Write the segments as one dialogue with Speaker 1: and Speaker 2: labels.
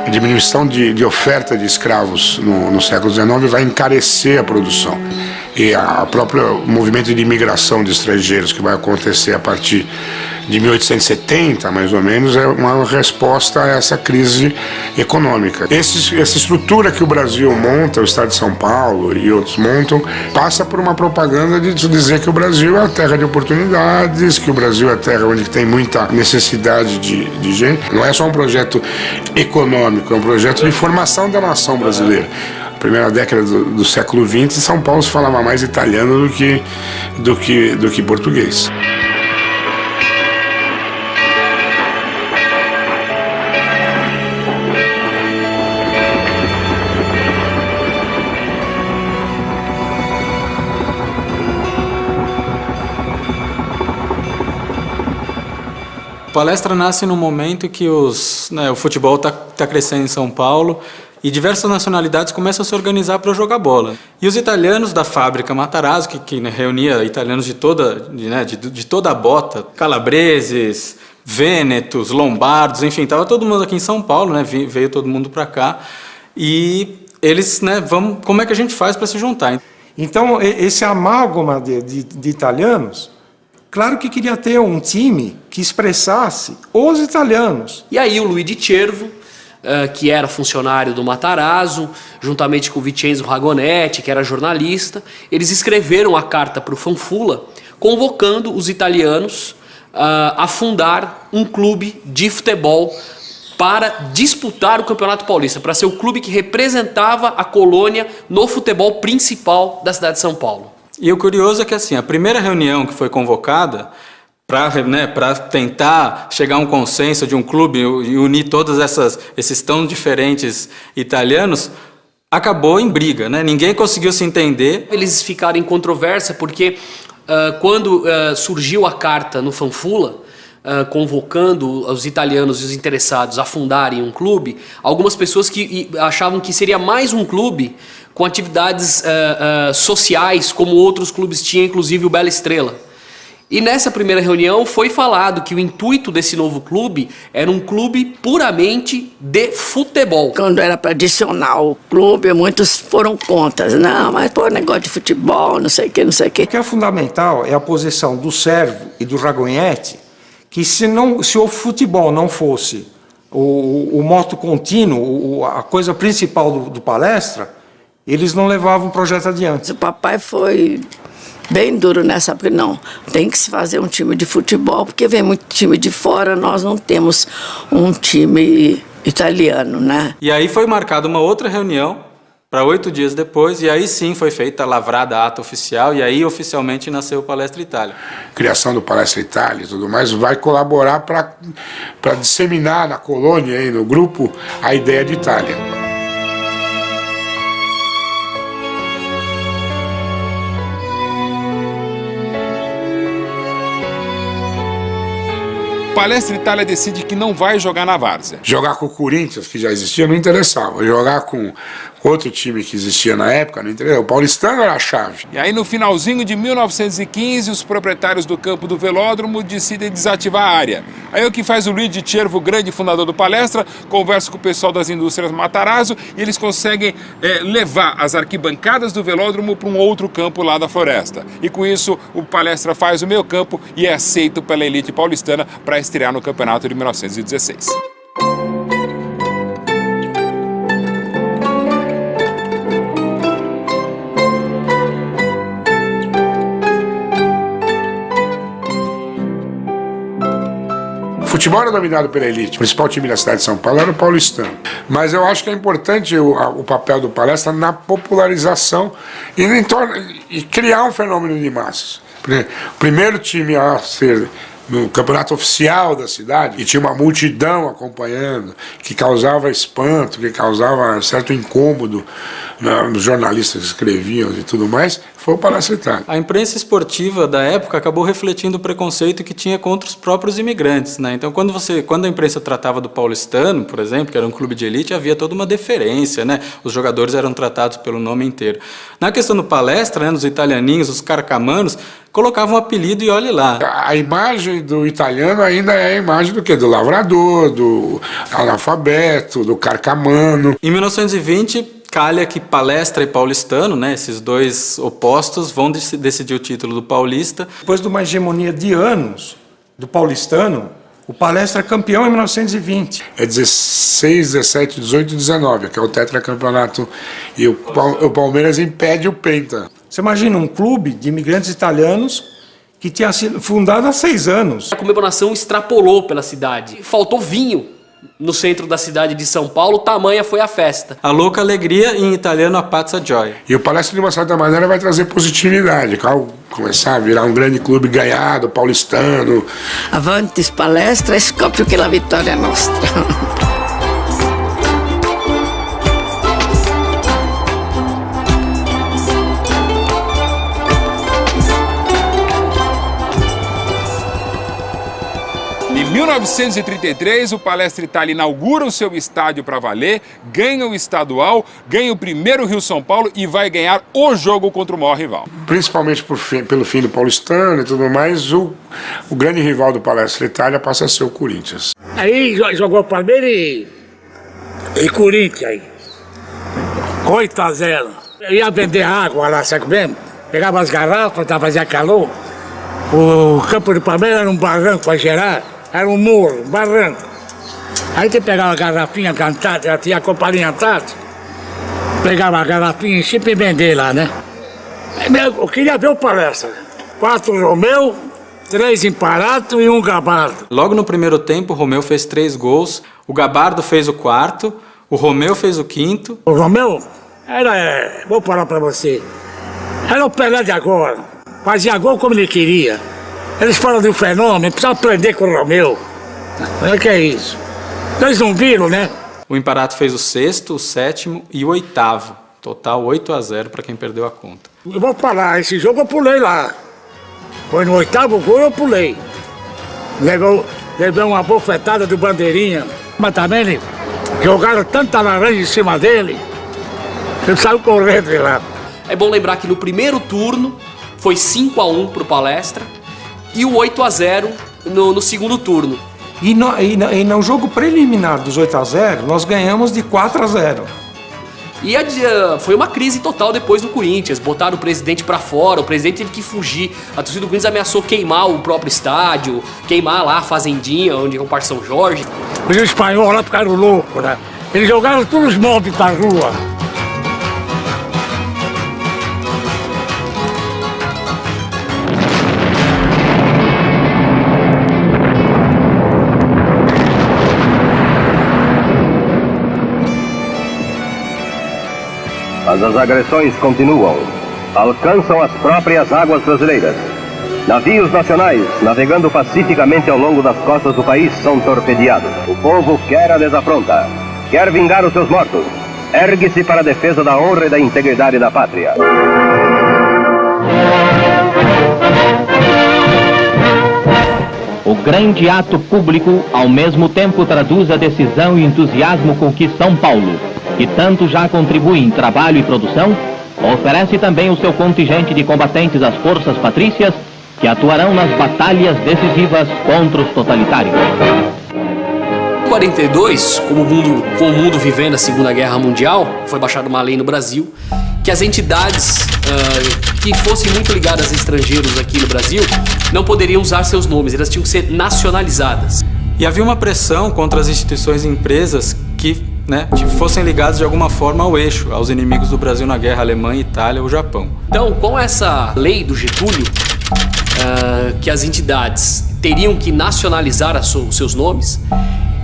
Speaker 1: A diminuição de oferta de escravos no século XIX vai encarecer a produção. E o próprio movimento de imigração de estrangeiros que vai acontecer a partir de 1870, mais ou menos, é uma resposta a essa crise econômica. Essa estrutura que o Brasil monta, o Estado de São Paulo e outros montam, passa por uma propaganda de dizer que o Brasil é a terra de oportunidades, que o Brasil é a terra onde tem muita necessidade de gente. Não é só um projeto econômico, é um projeto de formação da nação brasileira. Primeira década do século XX, São Paulo se falava mais italiano do que português.
Speaker 2: A Palestra nasce no momento que o futebol tá crescendo em São Paulo e diversas nacionalidades começam a se organizar para jogar bola. E os italianos da fábrica Matarazzo, que reunia italianos de toda a bota, calabreses, vênetos, lombardos, enfim, estava todo mundo aqui em São Paulo, né? Veio todo mundo para cá. E eles, como é que a gente faz para se juntar?
Speaker 3: Então, esse amálgama de italianos, claro que queria ter um time que expressasse os italianos.
Speaker 4: E aí o Luigi Cervo, que era funcionário do Matarazzo, juntamente com o Vincenzo Ragonetti, que era jornalista, eles escreveram a carta para o Fanfula, convocando os italianos a fundar um clube de futebol para disputar o Campeonato Paulista, para ser o clube que representava a colônia no futebol principal da cidade de São Paulo.
Speaker 2: E o curioso é que assim, a primeira reunião que foi convocada para tentar chegar a um consenso de um clube e unir todos esses tão diferentes italianos, acabou em briga, né? Ninguém conseguiu se entender.
Speaker 4: Eles ficaram em controvérsia porque quando surgiu a carta no Fanfula, convocando os italianos e os interessados a fundarem um clube, algumas pessoas que achavam que seria mais um clube com atividades sociais, como outros clubes tinham, inclusive o Bela Estrela. E nessa primeira reunião foi falado que o intuito desse novo clube era um clube puramente de futebol.
Speaker 5: Quando era para adicionar o clube, muitos foram contra. Não, mas pô, negócio de futebol, não sei o que, não sei o que.
Speaker 3: O que é fundamental é a posição do Cervo e do Ragonetti, que se o futebol não fosse o moto contínuo, a coisa principal do Palestra, eles não levavam o projeto adiante.
Speaker 5: O papai foi bem duro nessa, porque não, tem que se fazer um time de futebol, porque vem muito time de fora, nós não temos um time italiano, né?
Speaker 2: E aí foi marcada uma outra reunião para 8 dias depois, e aí sim foi feita a lavrada ata oficial, e aí oficialmente nasceu o Palestra Itália.
Speaker 1: A criação do Palestra Itália e tudo mais vai colaborar para disseminar na colônia e no grupo a ideia de Itália.
Speaker 6: Palestra Itália decide que não vai jogar na várzea.
Speaker 1: Jogar com o Corinthians, que já existia, não interessava. Jogar com outro time que existia na época, não interessava. O paulistano era a chave.
Speaker 6: E aí, no finalzinho de 1915, os proprietários do campo do Velódromo decidem desativar a área. Aí o que faz o Luigi Cervo, o grande fundador do Palestra, conversa com o pessoal das indústrias Matarazzo e eles conseguem levar as arquibancadas do Velódromo para um outro campo lá da floresta. E com isso, o Palestra faz o meio campo e é aceito pela elite paulistana para estrear no campeonato de 1916.
Speaker 1: O futebol era dominado pela elite. O principal time da cidade de São Paulo era o paulistano. Mas eu acho que é importante o papel do Palestra na popularização e criar um fenômeno de massas. O primeiro time a ser no campeonato oficial da cidade, e tinha uma multidão acompanhando, que causava espanto, que causava certo incômodo nos jornalistas que escreviam e tudo mais, foi o Palestra Itália.
Speaker 2: A imprensa esportiva da época acabou refletindo o preconceito que tinha contra os próprios imigrantes, né? Então, quando a imprensa tratava do paulistano, por exemplo, que era um clube de elite, havia toda uma deferência, né? Os jogadores eram tratados pelo nome inteiro. Na questão do Palestra, né, nos italianinhos, os carcamanos, colocavam um apelido e olhe lá.
Speaker 1: A imagem do italiano ainda é a imagem do quê? Do lavrador, do analfabeto, do carcamano.
Speaker 2: Em 1920, calha que Palestra e Paulistano, né, esses dois opostos, vão decidir o título do Paulista.
Speaker 3: Depois de uma hegemonia de anos do paulistano, o Palestra é campeão em 1920.
Speaker 1: É 16, 17, 18 e 19, que é o tetracampeonato. E o Palmeiras impede o penta.
Speaker 3: Você imagina um clube de imigrantes italianos que tinha sido fundado há 6 anos.
Speaker 4: A comemoração extrapolou pela cidade. Faltou vinho no centro da cidade de São Paulo, tamanha foi a festa.
Speaker 2: A louca alegria, em italiano, a pazza gioia.
Speaker 1: E o Palestra, de uma certa maneira, vai trazer positividade. Ao começar a virar um grande clube ganhado, paulistano.
Speaker 5: Avanti Palestra, scoppio che la vittoria è nostra.
Speaker 6: Em 1933, o Palestra Itália inaugura o seu estádio para valer, ganha o estadual, ganha o primeiro Rio-São Paulo e vai ganhar o jogo contra o maior rival.
Speaker 1: Principalmente pelo fim do paulistano e tudo mais, o grande rival do Palestra Itália passa a ser o Corinthians.
Speaker 7: Aí jogou Palmeiras e Corinthians aí. 8-0. Eu ia vender água lá, sabe mesmo? Pegava as garrafas, fazia calor. O campo do Palmeiras era um barranco para gerar. Era um morro, um barranco. Aí você pegava a garrafinha cantada, já tinha a companhia Antártica. Pegava a garrafinha e sempre vender lá, né? Eu queria ver o Palestra. 4 Romeu, 3 Imparato e 1 Gabardo.
Speaker 2: Logo no primeiro tempo, o Romeu fez 3 gols, o Gabardo fez o 4º, o Romeu fez o 5º.
Speaker 7: O Romeu vou falar pra você, era o Pelé de agora. Fazia gol como ele queria. Eles falam do fenômeno, precisa aprender com o Romeu. Não é que é isso. Eles não viram, né?
Speaker 2: O Imparato fez o 6º, o 7º e o 8º. Total 8-0 para quem perdeu a conta.
Speaker 7: Eu vou falar, esse jogo eu pulei lá. Foi no 8º gol, eu pulei. Levei uma bofetada do Bandeirinha. Mas também jogaram tanta laranja em cima dele, eu saí correndo de lá.
Speaker 4: É bom lembrar que no primeiro turno foi 5-1 pro Palestra e o 8-0 no segundo turno.
Speaker 3: E no jogo preliminar dos 8-0, nós ganhamos de 4-0.
Speaker 4: E foi uma crise total depois do Corinthians. Botaram o presidente pra fora, o presidente teve que fugir. A torcida do Corinthians ameaçou queimar o próprio estádio, queimar lá a fazendinha, onde é o Parque São Jorge.
Speaker 7: Os espanhóis lá ficaram loucos, né? Eles jogaram todos os móveis pra rua.
Speaker 8: Mas as agressões continuam. Alcançam as próprias águas brasileiras. Navios nacionais, navegando pacificamente ao longo das costas do país, são torpedeados. O povo quer a desafronta. Quer vingar os seus mortos. Ergue-se para a defesa da honra e da integridade da pátria.
Speaker 9: O grande ato público, ao mesmo tempo, traduz a decisão e entusiasmo com que São Paulo, que tanto já contribui em trabalho e produção, oferece também o seu contingente de combatentes às forças patrícias que atuarão nas batalhas decisivas contra os totalitários.
Speaker 4: Em 1942, com o mundo vivendo a Segunda Guerra Mundial, foi baixada uma lei no Brasil que as entidades que fossem muito ligadas a estrangeiros aqui no Brasil não poderiam usar seus nomes, elas tinham que ser nacionalizadas.
Speaker 2: E havia uma pressão contra as instituições e empresas que fossem ligados de alguma forma ao eixo, aos inimigos do Brasil na guerra, Alemanha, Itália ou Japão.
Speaker 4: Então, com essa lei do Getúlio, que as entidades teriam que nacionalizar os seus nomes,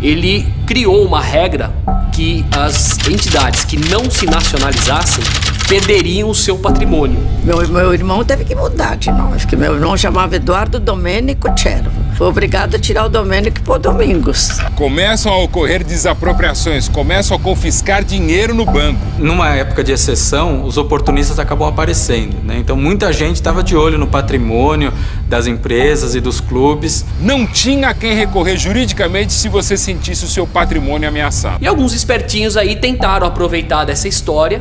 Speaker 4: ele criou uma regra que as entidades que não se nacionalizassem perderiam o seu patrimônio.
Speaker 5: Meu irmão teve que mudar de nome, porque meu irmão chamava Eduardo Domênico Cervo. Foi obrigado a tirar o Domênico e pôr Domingos.
Speaker 6: Começam a ocorrer desapropriações, começam a confiscar dinheiro no banco.
Speaker 2: Numa época de exceção, os oportunistas acabam aparecendo, né? Então muita gente estava de olho no patrimônio das empresas e dos clubes.
Speaker 6: Não tinha a quem recorrer juridicamente se você sentisse o seu patrimônio ameaçado.
Speaker 4: E alguns espertinhos aí tentaram aproveitar dessa história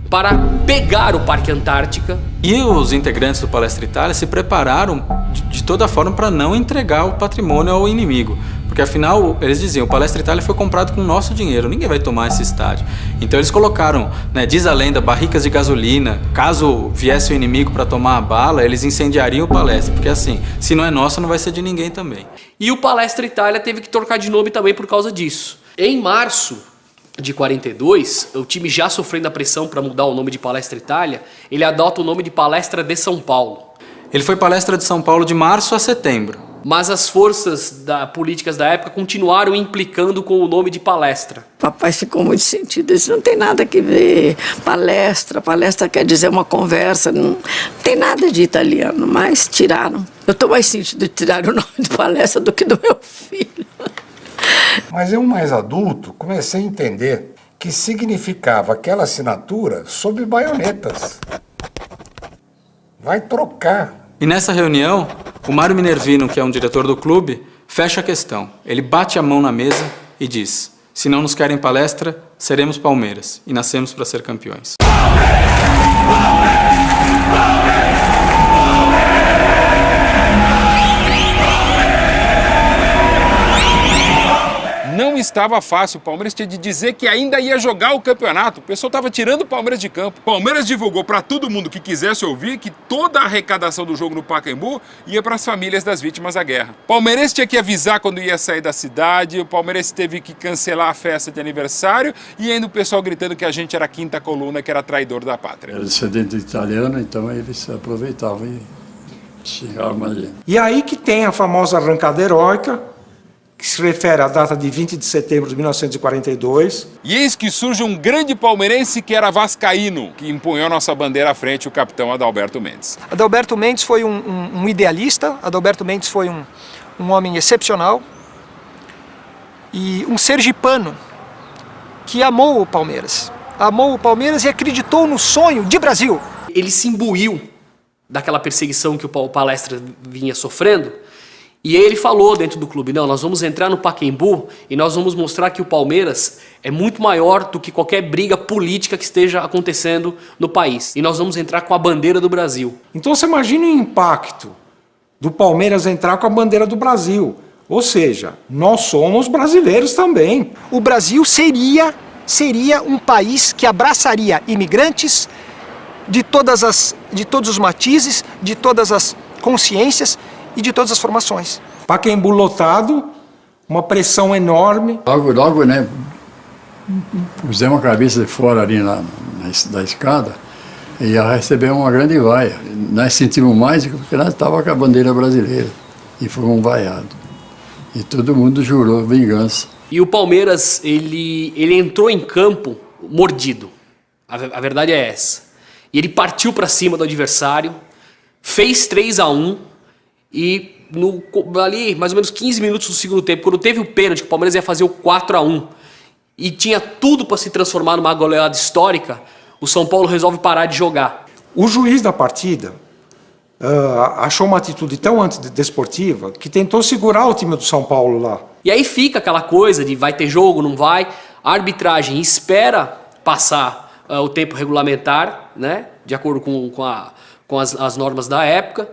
Speaker 4: para pegar o Parque Antártica.
Speaker 2: E os integrantes do Palestra Itália se prepararam de toda forma para não entregar o patrimônio ao inimigo. Porque afinal, eles diziam, o Palestra Itália foi comprado com o nosso dinheiro, ninguém vai tomar esse estádio. Então eles colocaram, né, diz a lenda, barricas de gasolina. Caso viesse o inimigo para tomar a bala, eles incendiariam o Palestra. Porque assim, se não é nosso, não vai ser de ninguém também.
Speaker 4: E o Palestra Itália teve que trocar de nome também por causa disso. Em março de 42, o time já sofrendo a pressão para mudar o nome de Palestra Itália, ele adota o nome de Palestra de São Paulo.
Speaker 2: Ele foi Palestra de São Paulo de março a setembro.
Speaker 4: Mas as forças políticas da época continuaram implicando com o nome de Palestra.
Speaker 5: Papai ficou muito sentido, isso não tem nada que ver. Palestra quer dizer uma conversa, não tem nada de italiano, mas tiraram. Eu estou mais sentido de tirar o nome de Palestra do que do meu filho.
Speaker 3: Mas eu, mais adulto, comecei a entender que significava aquela assinatura sob baionetas. Vai trocar.
Speaker 2: E nessa reunião, o Mário Minervino, que é um diretor do clube, fecha a questão. Ele bate a mão na mesa e diz: se não nos querem Palestra, seremos Palmeiras e nascemos para ser campeões.
Speaker 6: Não estava fácil, o Palmeiras tinha de dizer que ainda ia jogar o campeonato. O pessoal estava tirando o Palmeiras de campo. O Palmeiras divulgou para todo mundo que quisesse ouvir que toda a arrecadação do jogo no Pacaembu ia para as famílias das vítimas da guerra. O Palmeiras tinha que avisar quando ia sair da cidade, o Palmeiras teve que cancelar a festa de aniversário e ainda o pessoal gritando que a gente era a quinta coluna, que era traidor da pátria.
Speaker 10: Era descendente italiano, então eles aproveitavam e xingavam a gente.
Speaker 3: E aí que tem a famosa arrancada heróica, que se refere à data de 20 de setembro de 1942.
Speaker 6: E eis que surge um grande palmeirense que era vascaíno, que empunhou nossa bandeira à frente, o capitão Adalberto Mendes.
Speaker 11: Adalberto Mendes foi um idealista, Adalberto Mendes foi um homem excepcional e um sergipano que amou o Palmeiras. Amou o Palmeiras e acreditou no sonho de Brasil.
Speaker 4: Ele se imbuiu daquela perseguição que o Palestra vinha sofrendo. E ele falou dentro do clube, não, nós vamos entrar no Pacaembu e nós vamos mostrar que o Palmeiras é muito maior do que qualquer briga política que esteja acontecendo no país. E nós vamos entrar com a bandeira do Brasil.
Speaker 3: Então você imagina o impacto do Palmeiras entrar com a bandeira do Brasil. Ou seja, nós somos brasileiros também.
Speaker 11: O Brasil seria um país que abraçaria imigrantes de todos os matizes, de todas as consciências e de todas as formações.
Speaker 3: Pacaembu lotado, uma pressão enorme.
Speaker 10: Logo, né, pusemos a cabeça de fora ali da escada e ia receber uma grande vaia. Nós sentimos mais porque nós estávamos com a bandeira brasileira e fomos vaiados. E todo mundo jurou vingança.
Speaker 4: E o Palmeiras, ele entrou em campo mordido. A verdade é essa. E ele partiu para cima do adversário, fez 3-1, e ali, mais ou menos 15 minutos do segundo tempo, quando teve o pênalti, que o Palmeiras ia fazer o 4-1, e tinha tudo para se transformar numa goleada histórica, o São Paulo resolve parar de jogar.
Speaker 3: O juiz da partida achou uma atitude tão antidesportiva que tentou segurar o time do São Paulo lá.
Speaker 4: E aí fica aquela coisa de vai ter jogo, não vai. A arbitragem espera passar o tempo regulamentar, né, de acordo com as normas da época.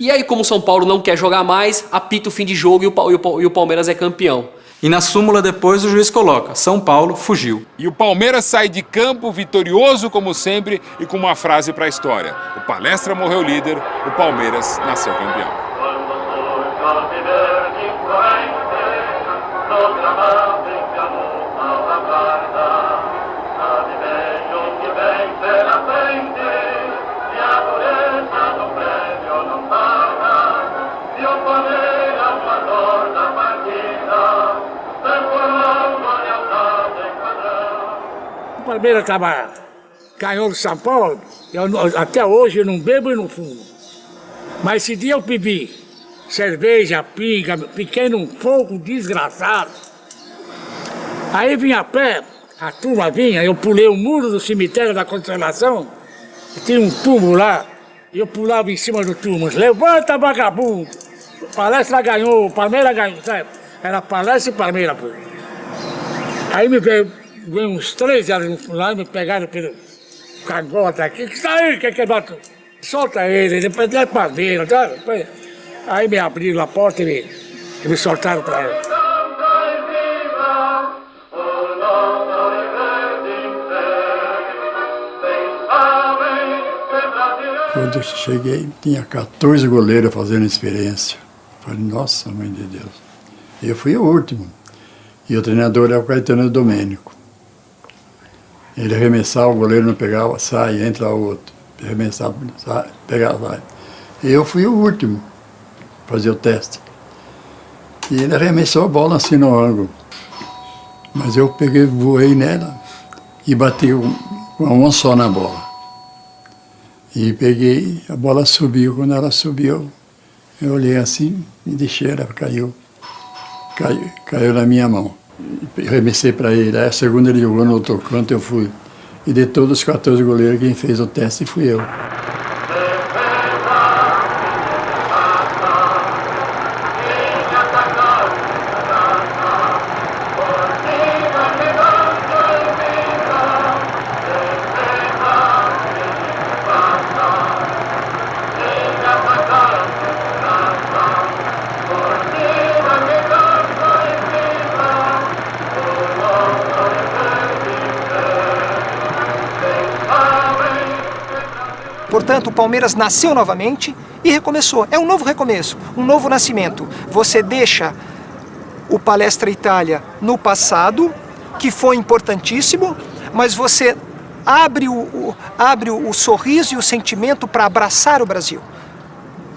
Speaker 4: E aí, como o São Paulo não quer jogar mais, apita o fim de jogo e o Palmeiras é campeão.
Speaker 2: E na súmula depois o juiz coloca: São Paulo fugiu.
Speaker 6: E o Palmeiras sai de campo vitorioso como sempre e com uma frase para a história: o Palestra morreu líder, o Palmeiras nasceu campeão.
Speaker 7: O Palmeiras ganhou do São Paulo, até hoje eu não bebo e não fumo. Mas esse dia eu bebi cerveja, pinga, fiquei num fogo desgraçado. Aí vinha a pé, a turma vinha, eu pulei o muro do cemitério da Consolação, e tinha um túmulo lá, e eu pulava em cima do túmulo. Levanta, vagabundo! Palestra ganhou, Palmeiras ganhou, sabe? Era Palestra e Palmeiras, pô. Aí me veio uns 3 lá e me pegaram pelo cangote aqui. O que está aí? Que bate? Solta ele, depois é Palmeiras, tá? Aí me abriram a porta e me soltaram para ele.
Speaker 10: Quando eu cheguei, tinha 14 goleiros fazendo experiência. Falei, nossa, mãe de Deus. Eu fui o último. E o treinador era o Caetano Domênico. Ele arremessava, o goleiro não pegava, sai, entra outro. Arremessava, sai, pegava, sai. E eu fui o último a fazer o teste. E ele arremessou a bola assim no ângulo. Mas eu peguei, voei nela e bati com a mão só na bola. E peguei, a bola subiu. Quando ela subiu, eu olhei assim e deixei, ela caiu na minha mão. Arremessei para ele. Aí a segunda ele jogou no outro canto, eu fui. E de todos os 14 goleiros, quem fez o teste fui eu.
Speaker 11: Portanto, o Palmeiras nasceu novamente e recomeçou. É um novo recomeço, um novo nascimento. Você deixa o Palestra Itália no passado, que foi importantíssimo, mas você abre o sorriso e o sentimento para abraçar o Brasil.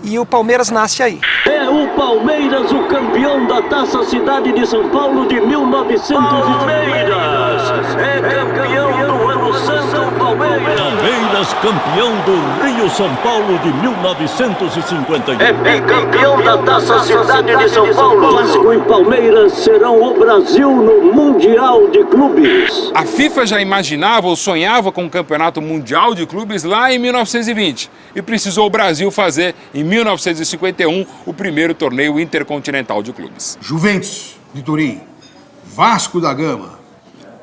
Speaker 11: E o Palmeiras nasce aí.
Speaker 12: É o Palmeiras, o campeão da Taça Cidade de São Paulo de 1900. Palmeiras é campeão do Ano Santo, Palmeiras. Palmeiras, campeão do Rio São Paulo de 1951. É bicampeão da Taça Cidade de São Paulo. Vasco e Palmeiras serão o Brasil no Mundial de Clubes.
Speaker 6: A FIFA já imaginava ou sonhava com o Campeonato Mundial de Clubes lá em 1920 e precisou o Brasil fazer em 1951 o primeiro torneio intercontinental de clubes.
Speaker 13: Juventus de Turim, Vasco da Gama,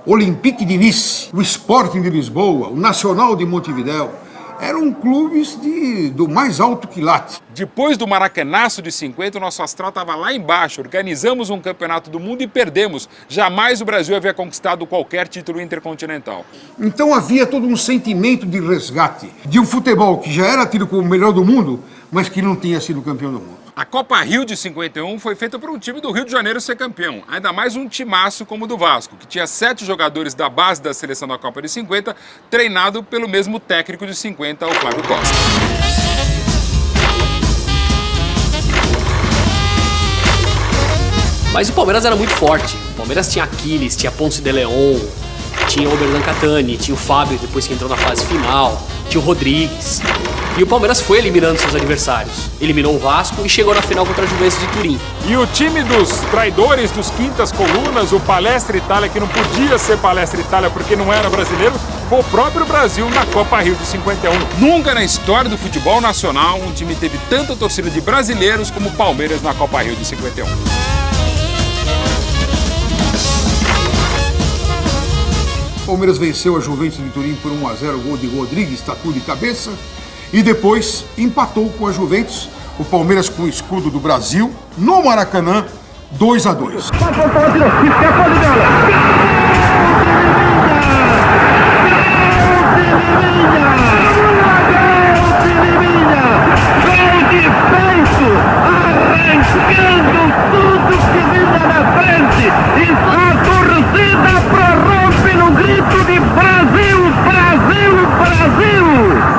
Speaker 13: Olympique de Nice, o Sporting de Lisboa, o Nacional de Montevidéu, eram clubes do mais alto quilate.
Speaker 6: Depois do Maracanaço de 50, o nosso astral estava lá embaixo. Organizamos um campeonato do mundo e perdemos. Jamais o Brasil havia conquistado qualquer título intercontinental.
Speaker 13: Então havia todo um sentimento de resgate, de um futebol que já era tido como o melhor do mundo, mas que não tinha sido campeão do mundo.
Speaker 6: A Copa Rio de 51 foi feita por um time do Rio de Janeiro ser campeão. Ainda mais um timaço como o do Vasco, que tinha 7 jogadores da base da seleção da Copa de 50, treinado pelo mesmo técnico de 50, o Flávio Costa.
Speaker 4: Mas o Palmeiras era muito forte. O Palmeiras tinha Aquiles, tinha Ponce de Leon, tinha o Oberdan Catani, tinha o Fábio depois que entrou na fase final, tinha o Rodrigues. E o Palmeiras foi eliminando seus adversários. Eliminou o Vasco e chegou na final contra a Juventus de Turim.
Speaker 6: E o time dos traidores dos quintas colunas, o Palestra Itália, que não podia ser Palestra Itália porque não era brasileiro, foi o próprio Brasil na Copa Rio de 51. Nunca na história do futebol nacional um time teve tanta torcida de brasileiros como o Palmeiras na Copa Rio de 51.
Speaker 13: O Palmeiras venceu a Juventus de Turim por 1-0, gol de Rodrigues, tatu de cabeça. E depois empatou com a Juventus, o Palmeiras com o escudo do Brasil, no Maracanã, 2-2.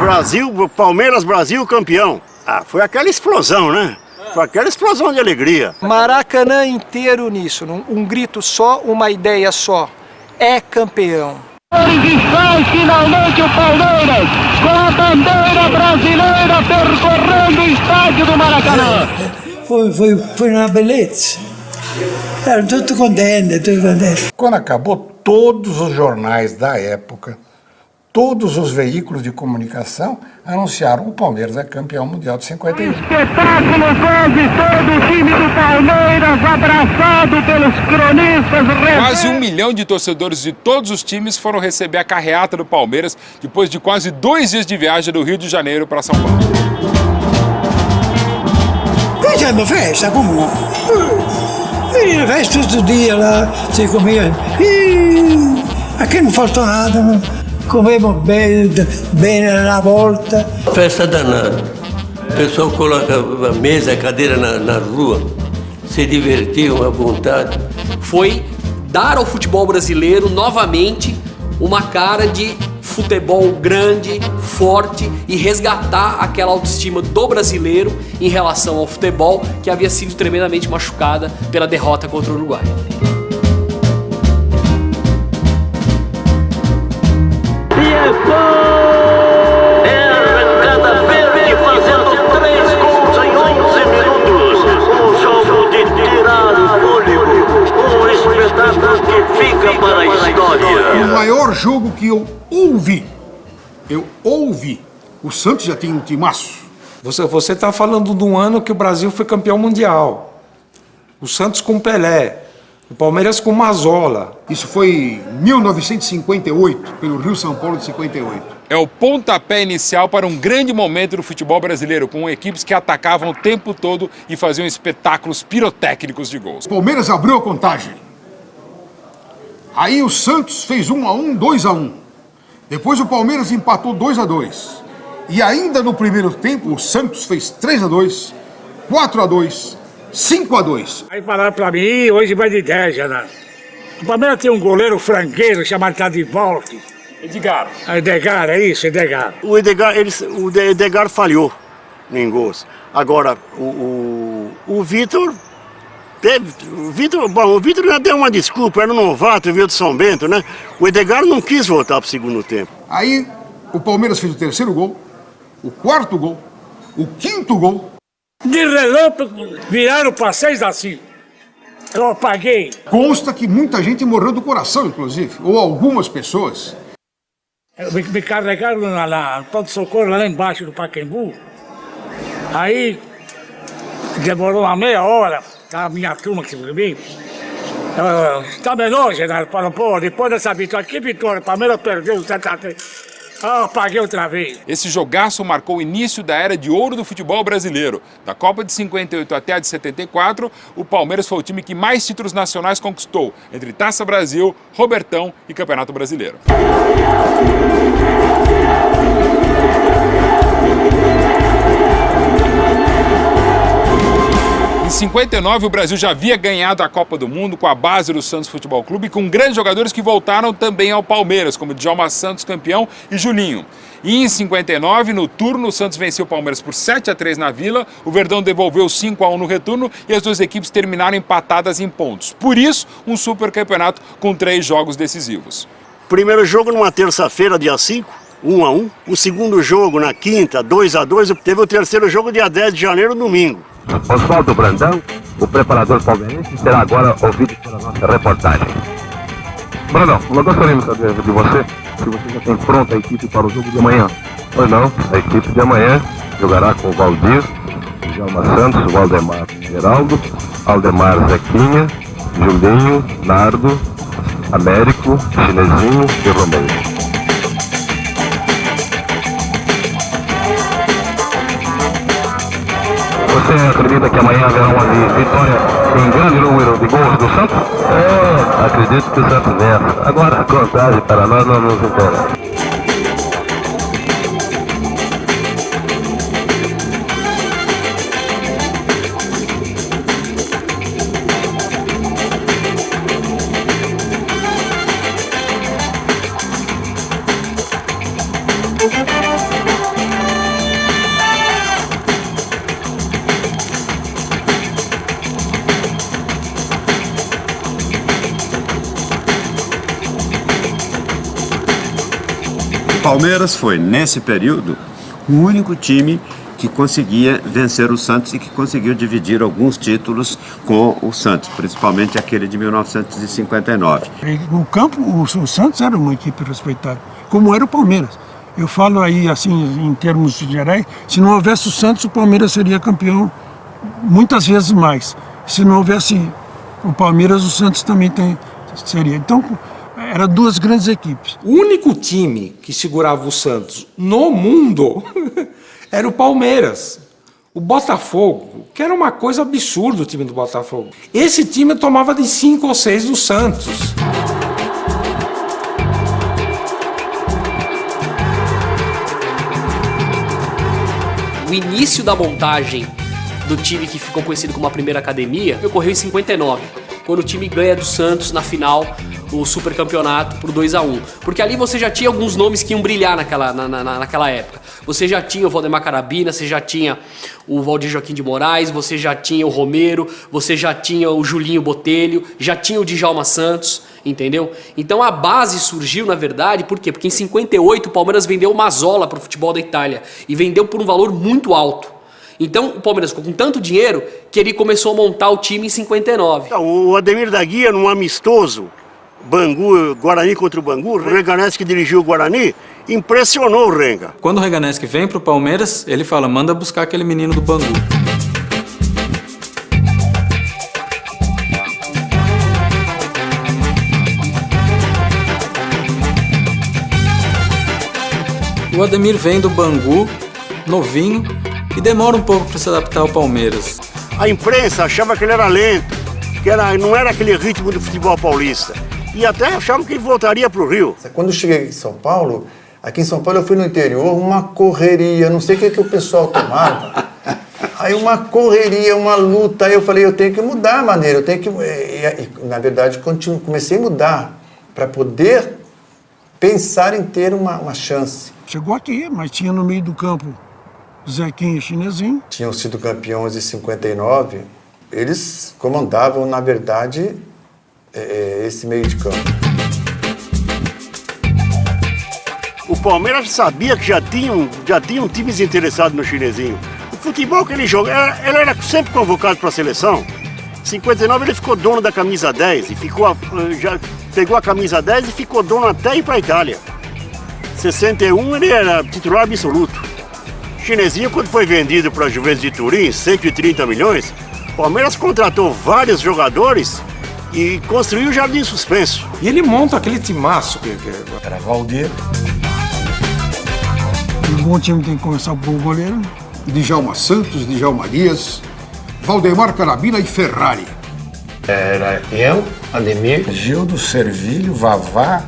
Speaker 14: Brasil, Palmeiras, Brasil, campeão. Ah, foi aquela explosão, né? Foi aquela explosão de alegria.
Speaker 11: Maracanã inteiro nisso, um grito só, uma ideia só. É campeão.
Speaker 12: E sai finalmente o Palmeiras com a bandeira brasileira percorrendo o estádio do Maracanã.
Speaker 15: foi uma beleza. Eram tudo contentes, tudo contentes.
Speaker 16: Quando acabou, todos os jornais da época, todos os veículos de comunicação anunciaram o Palmeiras é campeão mundial de 51.
Speaker 12: Espetáculo quase todo o time do Palmeiras abraçado pelos cronistas.
Speaker 6: Quase 1 milhão de torcedores de todos os times foram receber a carreata do Palmeiras depois de quase 2 dias de viagem do Rio de Janeiro para São Paulo.
Speaker 15: Fizemos festa, como? Festa todo dia lá, se comia. Aqui não faltou nada, não. Comemos bem na volta.
Speaker 17: Festa danada. O pessoal colocava a mesa, a cadeira na rua, se divertiam à vontade.
Speaker 4: Foi dar ao futebol brasileiro novamente uma cara de futebol grande, forte e resgatar aquela autoestima do brasileiro em relação ao futebol que havia sido tremendamente machucada pela derrota contra o Uruguai.
Speaker 12: E é gol! É arrancada verde fazendo 3 gols em 11 minutos. Um jogo de tirar o fôlego. Um espetáculo que fica para a história.
Speaker 13: O maior jogo que eu ouvi, o Santos já tem um timaço.
Speaker 3: Você está falando de um ano que o Brasil foi campeão mundial. O Santos com Pelé, o Palmeiras com Mazzola.
Speaker 13: Isso foi em 1958, pelo Rio São Paulo de 58.
Speaker 6: É o pontapé inicial para um grande momento do futebol brasileiro, com equipes que atacavam o tempo todo e faziam espetáculos pirotécnicos de gols.
Speaker 13: O Palmeiras abriu a contagem. Aí o Santos fez 1-1, 2-1. Depois o Palmeiras empatou 2-2. E ainda no primeiro tempo, o Santos fez 3-2, 4-2, 5-2.
Speaker 7: Aí falaram pra mim, hoje vai de 10, já. O Palmeiras tem um goleiro franqueiro chamado Tadivolk.
Speaker 6: Edgar.
Speaker 7: Edgar, é isso, Edgar.
Speaker 14: O Edgar falhou em gols. Agora, o Vitor... O Vitor já deu uma desculpa, era um novato, veio de São Bento, né? O Edgar não quis voltar para o segundo tempo.
Speaker 13: Aí o Palmeiras fez o 3º gol, o 4º gol, o 5º gol.
Speaker 7: De relâmpago, viraram para 6-5. Eu apaguei.
Speaker 13: Consta que muita gente morreu do coração, inclusive, ou algumas pessoas.
Speaker 7: Me carregaram no pronto-socorro lá embaixo do Pacaembu. Aí demorou uma meia hora. Tá a minha turma que foi mim. Tá melhor, Genaro. Falou, pô, depois dessa vitória, que vitória? Palmeiras perdeu o 7-3. Apaguei outra vez.
Speaker 6: Esse jogaço marcou o início da era de ouro do futebol brasileiro. Da Copa de 58 até a de 74, o Palmeiras foi o time que mais títulos nacionais conquistou, entre Taça Brasil, Robertão e Campeonato Brasileiro. Em 59, o Brasil já havia ganhado a Copa do Mundo com a base do Santos Futebol Clube e com grandes jogadores que voltaram também ao Palmeiras, como Djalma Santos, campeão, e Julinho. E em 59, no turno, o Santos venceu o Palmeiras por 7-3 na Vila, o Verdão devolveu 5-1 no retorno e as duas equipes terminaram empatadas em pontos. Por isso, um super campeonato com 3 jogos decisivos.
Speaker 14: Primeiro jogo numa terça-feira, dia 5, 1-1. O segundo jogo na quinta, 2-2. Teve o terceiro jogo dia 10 de janeiro, domingo.
Speaker 8: Oswaldo Brandão, o preparador palmeirense, será agora ouvido pela nossa reportagem.
Speaker 18: Brandão, nós gostaríamos de saber de você se você já tem pronta a equipe para o jogo de amanhã.
Speaker 8: Pois não, a equipe de amanhã jogará com o Valdir, Djalma Santos, Valdemar Geraldo, Aldemar Zequinha, Julinho, Nardo, Américo, Chinesinho e Romeu.
Speaker 18: Você acredita que amanhã haverá uma vitória em grande número de gols do Santos?
Speaker 8: Acredito que o Santos vença. Agora a contagem para nós não nos interessa.
Speaker 19: O Palmeiras foi, nesse período, o único time que conseguia vencer o Santos e que conseguiu dividir alguns títulos com o Santos, principalmente aquele de 1959.
Speaker 15: No campo, o Santos era uma equipe respeitada, como era o Palmeiras. Eu falo aí, assim, em termos gerais, se não houvesse o Santos, o Palmeiras seria campeão muitas vezes mais. Se não houvesse o Palmeiras, o Santos também seria. Então, eram duas grandes equipes.
Speaker 3: O único time que segurava o Santos no mundo era o Palmeiras. O Botafogo, que era uma coisa absurda o time do Botafogo. Esse time tomava de 5 ou 6 do Santos.
Speaker 4: O início da montagem do time que ficou conhecido como a primeira academia ocorreu em 59, quando o time ganha do Santos na final o supercampeonato por 2-1. Porque ali você já tinha alguns nomes que iam brilhar naquela época. Você já tinha o Valdemar Carabina, você já tinha o Valdir Joaquim de Moraes, você já tinha o Romero, você já tinha o Julinho Botelho, já tinha o Djalma Santos, entendeu? Então a base surgiu, na verdade, por quê? Porque em 58 o Palmeiras vendeu o Mazzola para o futebol da Itália e vendeu por um valor muito alto. Então o Palmeiras ficou com tanto dinheiro que ele começou a montar o time em 59.
Speaker 14: O Ademir da Guia, num amistoso, Guarani contra o Bangu, o Reganeschi que dirigiu o Guarani, impressionou o Renga.
Speaker 2: Quando o Reganeschi vem pro Palmeiras, ele fala, manda buscar aquele menino do Bangu. O Ademir vem do Bangu, novinho, e demora um pouco para se adaptar ao Palmeiras.
Speaker 14: A imprensa achava que ele era lento, que não era aquele ritmo do futebol paulista. E até achavam que ele voltaria para o Rio.
Speaker 20: Quando eu cheguei em São Paulo, aqui em São Paulo eu fui no interior, uma correria, não sei o que o pessoal tomava. Aí uma correria, uma luta, aí eu falei, eu tenho que mudar a maneira, eu tenho que... Na verdade, comecei a mudar para poder pensar em ter uma chance.
Speaker 15: Chegou aqui, mas tinha no meio do campo Zequinha e Chinesinho.
Speaker 20: Tinham sido campeões em 59, eles comandavam, na verdade, esse meio de campo.
Speaker 14: O Palmeiras sabia que já tinham times interessados no Chinesinho. O futebol que ele joga, ele era sempre convocado para a seleção. Em 59 ele ficou dono da camisa 10 e já pegou a camisa 10 e ficou dono até ir para a Itália. Em 61 ele era titular absoluto. O Chinesinho, quando foi vendido para a Juventus de Turim, 130 milhões, o Palmeiras contratou vários jogadores e construiu o Jardim Suspenso.
Speaker 3: E ele monta aquele timaço que
Speaker 16: era Valdir.
Speaker 15: Um bom time tem que começar por um goleiro.
Speaker 13: Djalma Santos, Djalma Dias, Valdemar Carabina e Ferrari.
Speaker 16: Era eu, Ademir, Gildo, Servilho, Vavá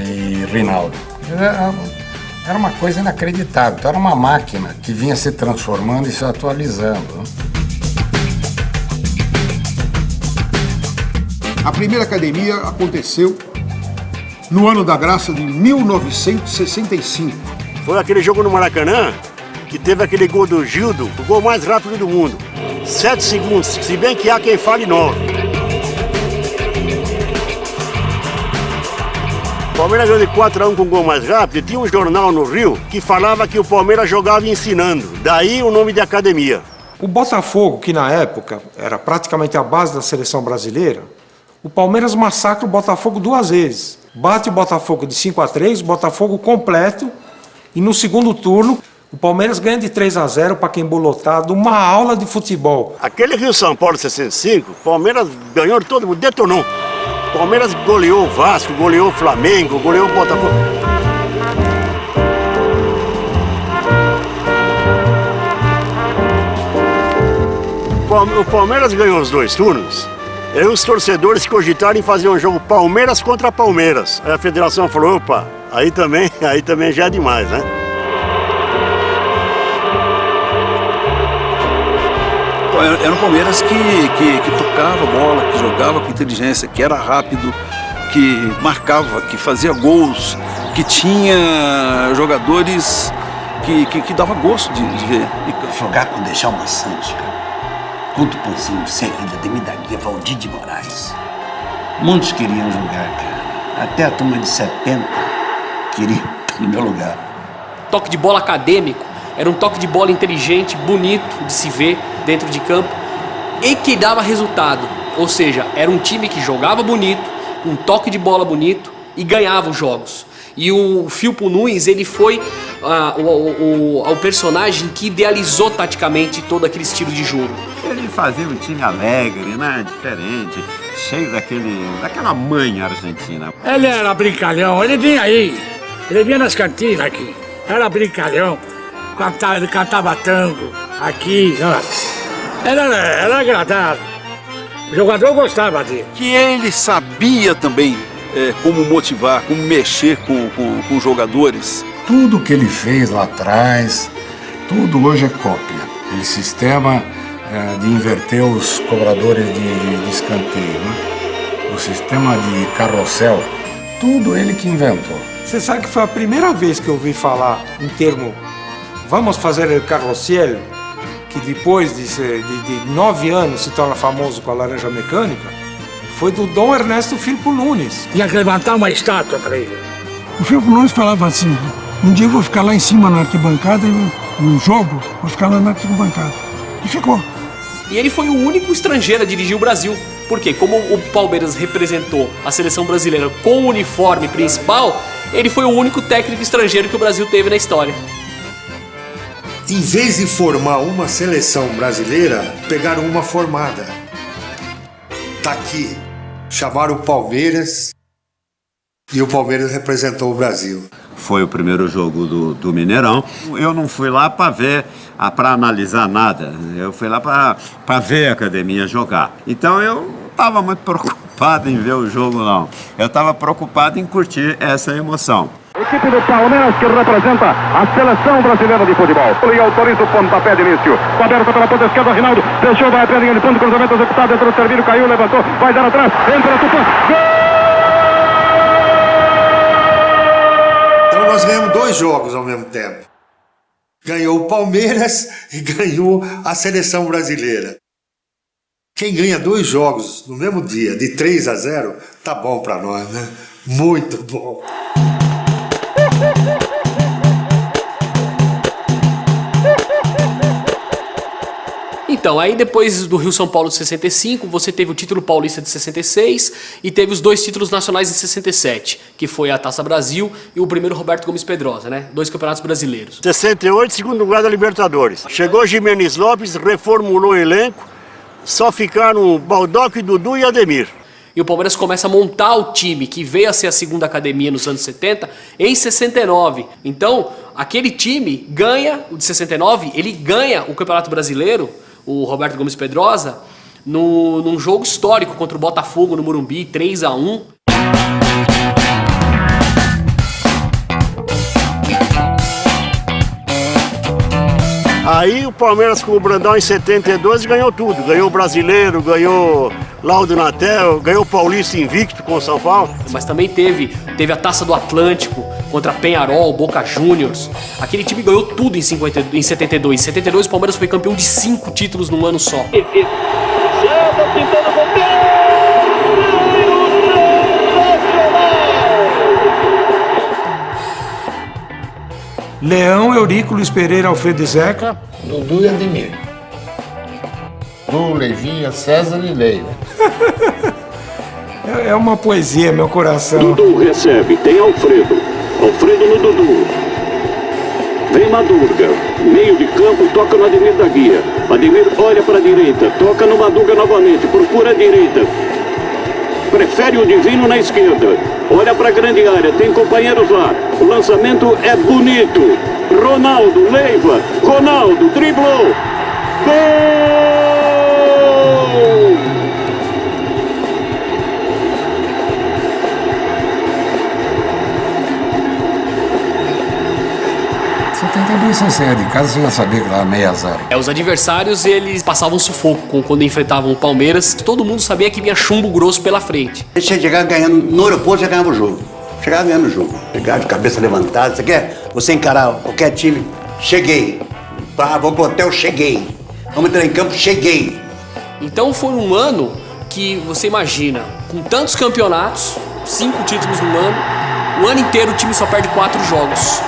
Speaker 16: e Rinaldo. Era uma coisa inacreditável. Então, era uma máquina que vinha se transformando e se atualizando.
Speaker 13: A primeira academia aconteceu no ano da graça de 1965.
Speaker 14: Foi aquele jogo no Maracanã que teve aquele gol do Gildo, o gol mais rápido do mundo. 7 segundos, se bem que há quem fale 9. O Palmeiras ganhou de 4-1 com o gol mais rápido e tinha um jornal no Rio que falava que o Palmeiras jogava ensinando. Daí o nome de academia.
Speaker 3: O Botafogo, que na época era praticamente a base da seleção brasileira, o Palmeiras massacra o Botafogo 2 vezes. Bate o Botafogo de 5-3, o Botafogo completo, e no segundo turno o Palmeiras ganha de 3-0 para quem bolotado, uma aula de futebol.
Speaker 14: Aquele Rio-São Paulo 65, o Palmeiras ganhou todo mundo, detonou. O Palmeiras goleou o Vasco, goleou o Flamengo, goleou o Botafogo. O Palmeiras ganhou os 2 turnos. E aí os torcedores cogitaram em fazer um jogo Palmeiras contra Palmeiras. Aí a federação falou, opa, aí também já é demais, né?
Speaker 21: Era um Palmeiras que tocava a bola, que jogava com inteligência, que era rápido, que marcava, que fazia gols, que tinha jogadores que dava gosto de ver.
Speaker 22: Jogar com o Djalma Santos, cara. Couto Pancinho, Servilha, Ademir da Guia, Valdir de Moraes. Muitos queriam jogar, cara. Até a turma de 70 queria estar no meu lugar.
Speaker 4: Toque de bola acadêmico. Era um toque de bola inteligente, bonito de se ver dentro de campo e que dava resultado. Ou seja, era um time que jogava bonito, um toque de bola bonito e ganhava os jogos. E o Firpo Nunes, ele foi o personagem que idealizou taticamente todo aquele estilo de jogo.
Speaker 19: Ele fazia um time alegre, né? Diferente, cheio daquela manha argentina.
Speaker 7: Ele era brincalhão, ele vinha aí, ele vinha nas cantinas aqui, era brincalhão, ele cantava tango aqui, ó. Era agradável, o jogador gostava dele.
Speaker 21: Que ele sabia também como motivar, como mexer com os jogadores.
Speaker 16: Tudo que ele fez lá atrás, tudo hoje é cópia. Aquele sistema de inverter os cobradores de escanteio, né? O sistema de carrossel, tudo ele que inventou.
Speaker 3: Você sabe que foi a primeira vez que eu ouvi falar em termo vamos fazer o carrossel, que depois de 9 anos se torna famoso com a laranja mecânica, foi do Dom Ernesto Firpo Nunes.
Speaker 7: Tinha que levantar uma estátua para ele.
Speaker 15: O Firpo Nunes falava assim, um dia eu vou ficar lá em cima na arquibancada, no jogo, vou ficar lá na arquibancada. E ficou.
Speaker 4: E ele foi o único estrangeiro a dirigir o Brasil. Por quê? Como o Palmeiras representou a seleção brasileira com o uniforme principal, ele foi o único técnico estrangeiro que o Brasil teve na história.
Speaker 1: Em vez de formar uma seleção brasileira, pegaram uma formada. Tá aqui. Chamaram o Palmeiras e o Palmeiras representou o Brasil.
Speaker 19: Foi o primeiro jogo do Mineirão. Eu não fui lá para ver, para analisar nada. Eu fui lá para ver a academia jogar. Então eu não estava muito preocupado em ver o jogo, não. Eu estava preocupado em curtir essa emoção.
Speaker 8: Equipe do Palmeiras que representa a seleção brasileira de futebol. E autoriza o pontapé de início. Aberto pela ponta esquerda, Rinaldo. Fechou, vai a linha de fundo, cruzamento executado dentro do Servilho, caiu, levantou, vai dar atrás, entra, Tupã.
Speaker 1: Então nós ganhamos 2 jogos ao mesmo tempo. Ganhou o Palmeiras e ganhou a seleção brasileira. Quem ganha 2 jogos no mesmo dia, de 3-0, tá bom para nós, né? Muito bom.
Speaker 4: Então, aí depois do Rio São Paulo de 65, você teve o título paulista de 66 e teve os 2 títulos nacionais de 67, que foi a Taça Brasil e o primeiro Roberto Gomes Pedrosa, né? 2 campeonatos brasileiros.
Speaker 14: 68, segundo lugar da Libertadores. Chegou Jimenez Lopes, reformulou o elenco, só ficaram Baldock, Dudu e Ademir.
Speaker 4: E o Palmeiras começa a montar o time que veio a ser a segunda academia nos anos 70 em 69. Então, aquele time ganha, o de 69, ele ganha o Campeonato Brasileiro, o Roberto Gomes Pedrosa, num jogo histórico contra o Botafogo no Morumbi, 3-1.
Speaker 14: Aí o Palmeiras com o Brandão em 72 ganhou tudo. Ganhou o Brasileiro, ganhou Laudo Natel, ganhou o Paulista invicto com o São Paulo.
Speaker 4: Mas também teve a Taça do Atlântico contra Penharol, Boca Juniors. Aquele time ganhou tudo em 72. Em 72 o Palmeiras foi campeão de 5 títulos num ano só.
Speaker 3: Leão, Eurico, Luiz Pereira, Alfredo e Zeca.
Speaker 16: Dudu e Ademir. Du, Leivinha, César e Leila.
Speaker 3: É uma poesia, meu coração.
Speaker 12: Dudu recebe, tem Alfredo. Alfredo no Dudu. Vem Madruga, meio de campo, toca no Ademir da Guia. Ademir olha para a direita, toca no Madruga novamente, procura a direita. Prefere o Divino na esquerda. Olha para a grande área, tem companheiros lá. O lançamento é bonito. Ronaldo, Leiva, Ronaldo, driblou. Gol!
Speaker 16: Você saia de casa, você já sabia que era 6-0.
Speaker 4: Os adversários, eles passavam sufoco quando enfrentavam o Palmeiras. Todo mundo sabia que vinha chumbo grosso pela frente.
Speaker 22: Você chegava ganhando no aeroporto, você ganhava o jogo. Chegava ganhando o jogo. Chegava de cabeça levantada. Você quer? Você encarar qualquer time? Cheguei. Vou pro hotel, cheguei. Vamos entrar em campo, cheguei.
Speaker 4: Então foi um ano que, você imagina, com tantos campeonatos, 5 títulos no ano, o ano inteiro o time só perde 4 jogos.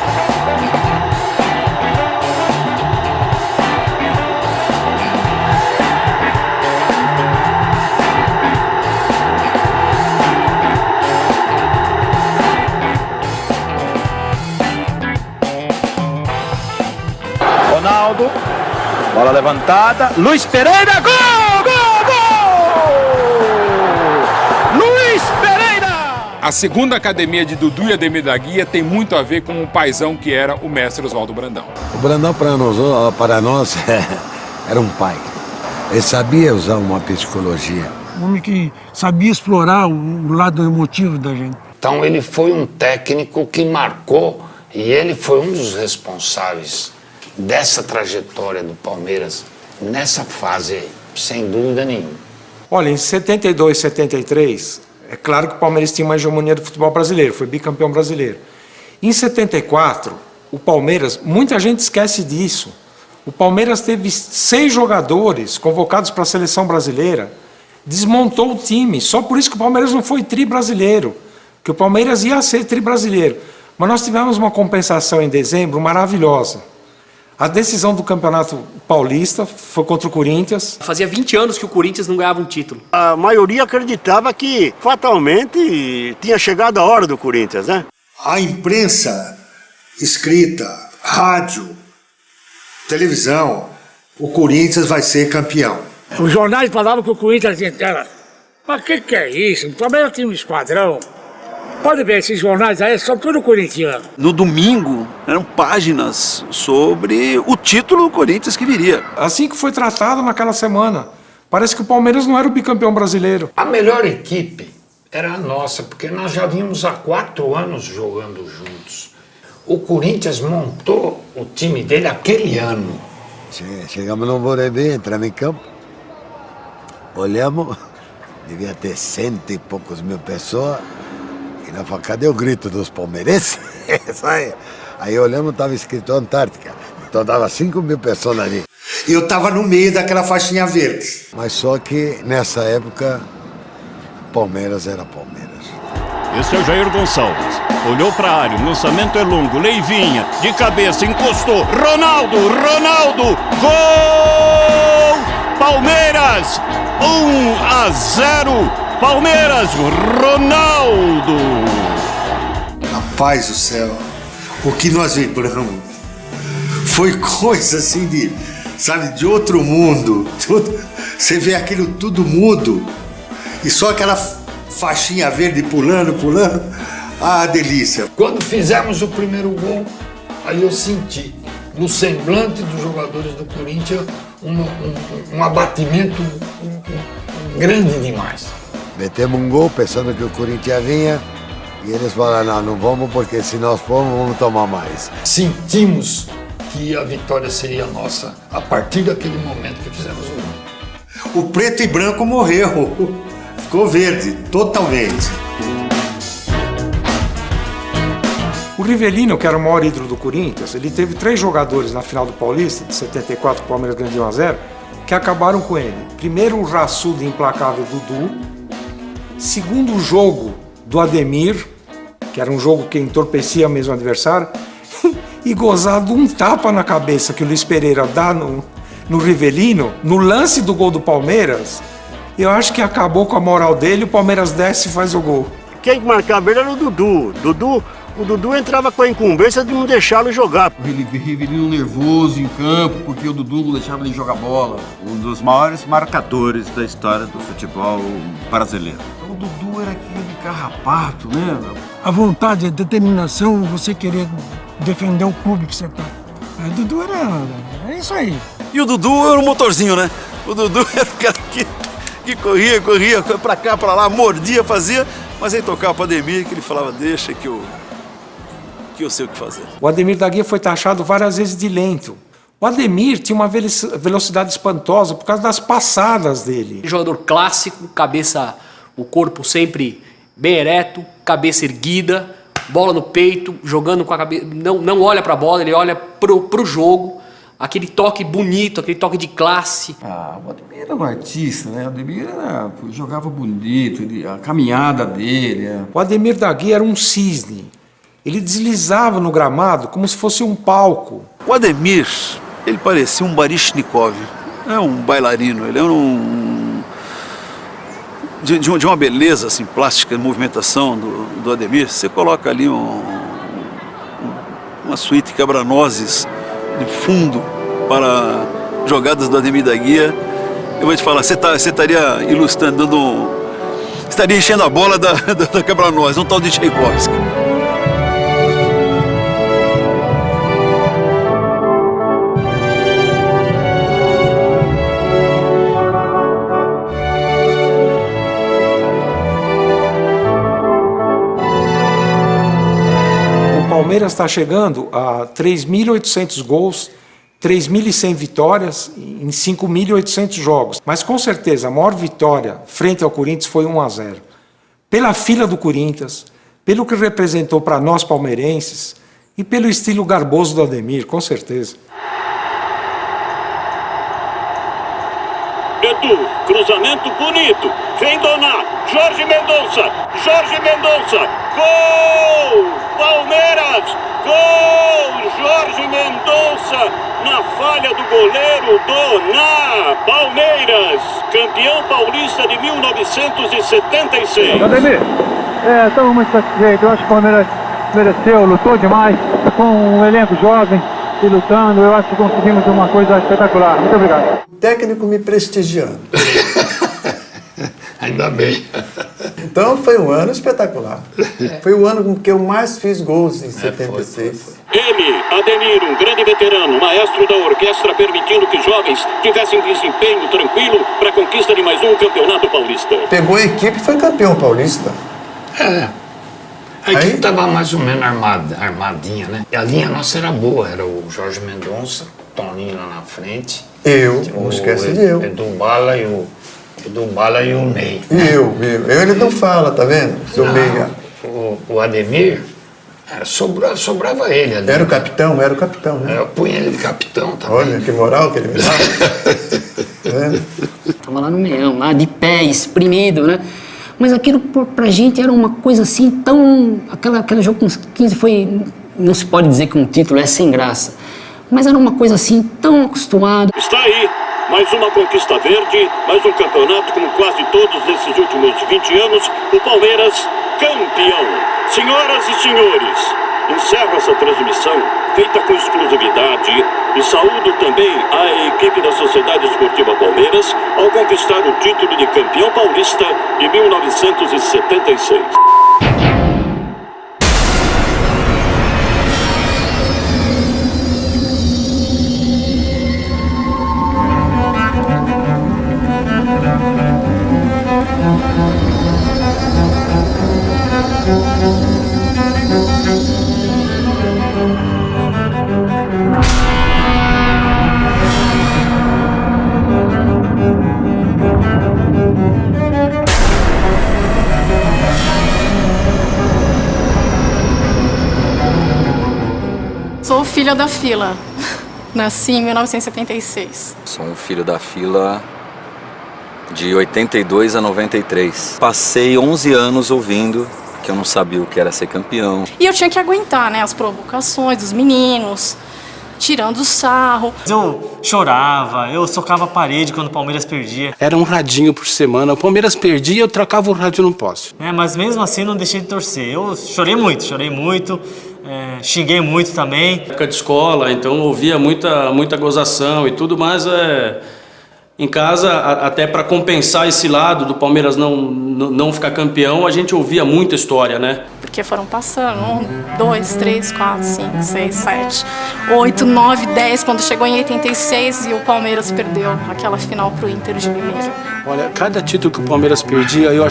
Speaker 5: Ronaldo. Bola levantada. Luiz Pereira. Gol! Gol! Gol! Luiz Pereira!
Speaker 6: A segunda academia de Dudu e Ademir da Guia tem muito a ver com o paizão que era o mestre Oswaldo Brandão.
Speaker 9: O Brandão para nós era um pai. Ele sabia usar uma psicologia.
Speaker 15: Um homem que sabia explorar o lado emotivo da gente.
Speaker 23: Então ele foi um técnico que marcou e ele foi um dos responsáveis dessa trajetória do Palmeiras nessa fase aí, sem dúvida nenhuma.
Speaker 3: Olha, em 72, 73, é claro que o Palmeiras tinha uma hegemonia do futebol brasileiro, foi bicampeão brasileiro. Em 74, o Palmeiras, muita gente esquece disso, o Palmeiras teve 6 jogadores convocados para a seleção brasileira, desmontou o time, só por isso que o Palmeiras não foi tri brasileiro, que o Palmeiras ia ser tri brasileiro. Mas nós tivemos uma compensação em dezembro maravilhosa. A decisão do Campeonato Paulista foi contra o Corinthians.
Speaker 4: Fazia 20 anos que o Corinthians não ganhava um título.
Speaker 14: A maioria acreditava que fatalmente tinha chegado a hora do Corinthians, né?
Speaker 1: A imprensa escrita, rádio, televisão, o Corinthians vai ser campeão.
Speaker 7: Os jornais falavam que o Corinthians era. Mas que é isso? O Palmeiras tinha um esquadrão. Pode ver, esses jornais aí são tudo corintianos.
Speaker 21: No domingo, eram páginas sobre o título do Corinthians que viria.
Speaker 3: Assim que foi tratado naquela semana. Parece que o Palmeiras não era o bicampeão brasileiro.
Speaker 23: A melhor equipe era a nossa, porque nós já vínhamos há 4 anos jogando juntos. O Corinthians montou o time dele aquele ano.
Speaker 9: Chegamos no Morumbi, entramos em campo, olhamos, devia ter 100 e poucos mil pessoas. E na facada eu grito dos palmeirenses. Aí olhamos, estava escrito Antártica. Então dava 5 mil pessoas ali.
Speaker 1: Eu estava no meio daquela faixinha verde.
Speaker 9: Mas só que nessa época, Palmeiras era Palmeiras.
Speaker 12: Esse é o Jair Gonçalves. Olhou para a área, o lançamento é longo. Leivinha, de cabeça, encostou. Ronaldo! Gol! Palmeiras! 1-0. Palmeiras, Ronaldo!
Speaker 1: Rapaz do céu, o que nós vibramos foi coisa assim de outro mundo. Você vê aquilo tudo mudo e só aquela faixinha verde pulando, ah, delícia.
Speaker 23: Quando fizemos o primeiro gol, aí eu senti no semblante dos jogadores do Corinthians um abatimento grande demais.
Speaker 9: Metemos um gol pensando que o Corinthians vinha e eles falaram, não vamos porque se nós formos vamos tomar mais.
Speaker 23: Sentimos que a vitória seria nossa a partir daquele momento que fizemos o gol.
Speaker 1: O preto e branco morreu, ficou verde, totalmente.
Speaker 3: O Rivelino, que era o maior ídolo do Corinthians, ele teve 3 jogadores na final do Paulista, de 74, o Palmeiras ganhou de 1-0, que acabaram com ele. Primeiro, o raçudo e implacável Dudu. Segundo jogo do Ademir, que era um jogo que entorpecia mesmo o adversário, e gozado um tapa na cabeça que o Luiz Pereira dá no Rivelino, no lance do gol do Palmeiras, eu acho que acabou com a moral dele, o Palmeiras desce e faz o gol.
Speaker 14: Quem marcava ele era o Dudu. O Dudu entrava com a incumbência de não deixá-lo jogar.
Speaker 13: O Rivelino nervoso em campo, porque o Dudu não deixava ele jogar bola.
Speaker 19: Um dos maiores marcadores da história do futebol brasileiro.
Speaker 13: O Dudu era aquele carrapato, né?
Speaker 15: A vontade, a determinação, você querer defender o clube que você tá. O Dudu é isso aí.
Speaker 21: E o Dudu era um motorzinho, né? O Dudu era o cara que corria pra cá, pra lá, mordia, fazia, mas aí tocava pra Ademir, que ele falava, deixa que eu sei o que fazer.
Speaker 3: O Ademir da Guia foi taxado várias vezes de lento. O Ademir tinha uma velocidade espantosa por causa das passadas dele.
Speaker 4: Jogador clássico, cabeça, o corpo sempre bem ereto, cabeça erguida, bola no peito, jogando com a cabeça, não olha pra bola, ele olha pro jogo. Aquele toque bonito, aquele toque de classe.
Speaker 13: O Ademir era um artista, né? O Ademir jogava bonito, a caminhada dele.
Speaker 3: O Ademir da Guia era um cisne. Ele deslizava no gramado como se fosse um palco.
Speaker 21: O Ademir, ele parecia um Baryshnikov, um bailarino, ele era de uma beleza assim, plástica, de movimentação do Ademir. Você coloca ali uma suíte quebra-nozes de fundo, para jogadas do Ademir da Guia, eu vou te falar, você estaria ilustrando, estaria enchendo a bola da quebra-nós, um tal de Tchaikovsky.
Speaker 3: O Palmeiras está chegando a 3.800 gols, 3.100 vitórias em 5.800 jogos. Mas com certeza a maior vitória frente ao Corinthians foi 1-0. Pela fila do Corinthians, pelo que representou para nós palmeirenses e pelo estilo garboso do Ademir, com certeza.
Speaker 12: Edu, cruzamento bonito, vem Doná, Jorge Mendonça, gol! Palmeiras, gol! Jorge Mendonça, na falha do goleiro Doná. Palmeiras, campeão paulista de 1976.
Speaker 5: Ademir, estamos muito satisfeitos, eu acho que o Palmeiras mereceu, lutou demais, com um elenco jovem e lutando, eu acho que conseguimos uma coisa espetacular. Muito obrigado.
Speaker 20: O técnico me prestigiando.
Speaker 23: Ainda bem.
Speaker 20: Então foi um ano espetacular. Foi o ano com que eu mais fiz gols em 76.
Speaker 12: Ele, Ademir, um grande veterano, maestro da orquestra, permitindo que jovens tivessem desempenho tranquilo para a conquista de mais um campeonato paulista.
Speaker 20: Pegou a equipe e foi campeão paulista.
Speaker 23: A equipe estava mais ou menos armadinha, né? E a linha nossa era boa, era o Jorge Mendonça, Toninho lá na frente.
Speaker 20: Não esquece de eu.
Speaker 23: Edu Bala e o Ney.
Speaker 20: Ele não fala, tá vendo? Seu meia.
Speaker 23: O Ademir, sobrava ele. Ademir.
Speaker 20: Era o capitão, né?
Speaker 23: Eu punha ele de capitão também.
Speaker 20: Olha, que moral que ele me dá.
Speaker 10: Tava lá no meião, lá de pé, espremido, né? Mas aquilo pra gente era uma coisa assim tão... Aquele jogo com os 15 foi... Não se pode dizer que um título é sem graça. Mas era uma coisa assim tão acostumado.
Speaker 12: Está aí, mais uma conquista verde, mais um campeonato como quase todos esses últimos 20 anos. O Palmeiras campeão. Senhoras e senhores, encerro essa transmissão feita com exclusividade e saúdo também a equipe da Sociedade Esportiva Palmeiras ao conquistar o título de campeão paulista de 1976.
Speaker 11: Sou filha da fila. Nasci em 1976.
Speaker 17: Sou um filho da fila de 82 a 93. Passei 11 anos ouvindo que eu não sabia o que era ser campeão.
Speaker 11: E eu tinha que aguentar, né, as provocações dos meninos, tirando sarro.
Speaker 24: Eu chorava, eu socava a parede quando o Palmeiras perdia.
Speaker 25: Era um radinho por semana. O Palmeiras perdia, eu trocava o rádio no poste.
Speaker 24: Mas mesmo assim não deixei de torcer. Eu chorei muito. Xinguei muito também.
Speaker 2: Época de escola, então ouvia muita gozação e tudo, mas em casa, até para compensar esse lado do Palmeiras não ficar campeão, a gente ouvia muita história, né?
Speaker 11: Porque foram passando 1, 2, 3, 4, 5, 6, 7, 8, 9, 10, quando chegou em 86 e o Palmeiras perdeu aquela final pro Inter de Limeira.
Speaker 25: Olha, cada título que o Palmeiras perdia, eu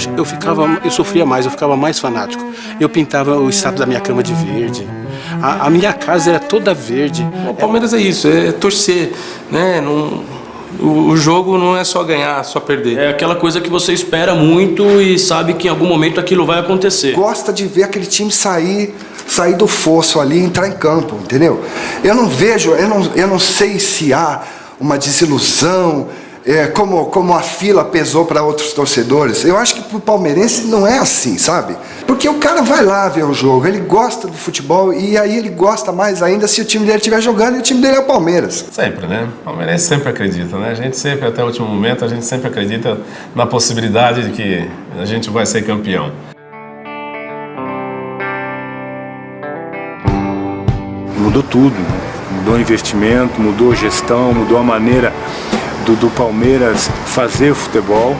Speaker 25: sofria mais, eu ficava mais fanático. Eu pintava o estado da minha cama de verde. A minha casa era toda verde.
Speaker 26: O Palmeiras é isso, é torcer, né? O jogo não é só ganhar, só perder.
Speaker 2: É aquela coisa que você espera muito e sabe que em algum momento aquilo vai acontecer.
Speaker 27: Gosta de ver aquele time sair do fosso ali e entrar em campo, entendeu? Eu não sei se há uma desilusão, como a fila pesou para outros torcedores. Eu acho que para o palmeirense não é assim, sabe? Porque o cara vai lá ver o jogo, ele gosta do futebol e aí ele gosta mais ainda se o time dele estiver jogando e o time dele é o Palmeiras.
Speaker 18: Sempre, né? O palmeirense sempre acredita, né? A gente sempre, até o último momento, a gente sempre acredita na possibilidade de que a gente vai ser campeão.
Speaker 3: Mudou tudo.
Speaker 1: Mudou o investimento, mudou a gestão, mudou a maneira do Palmeiras fazer o futebol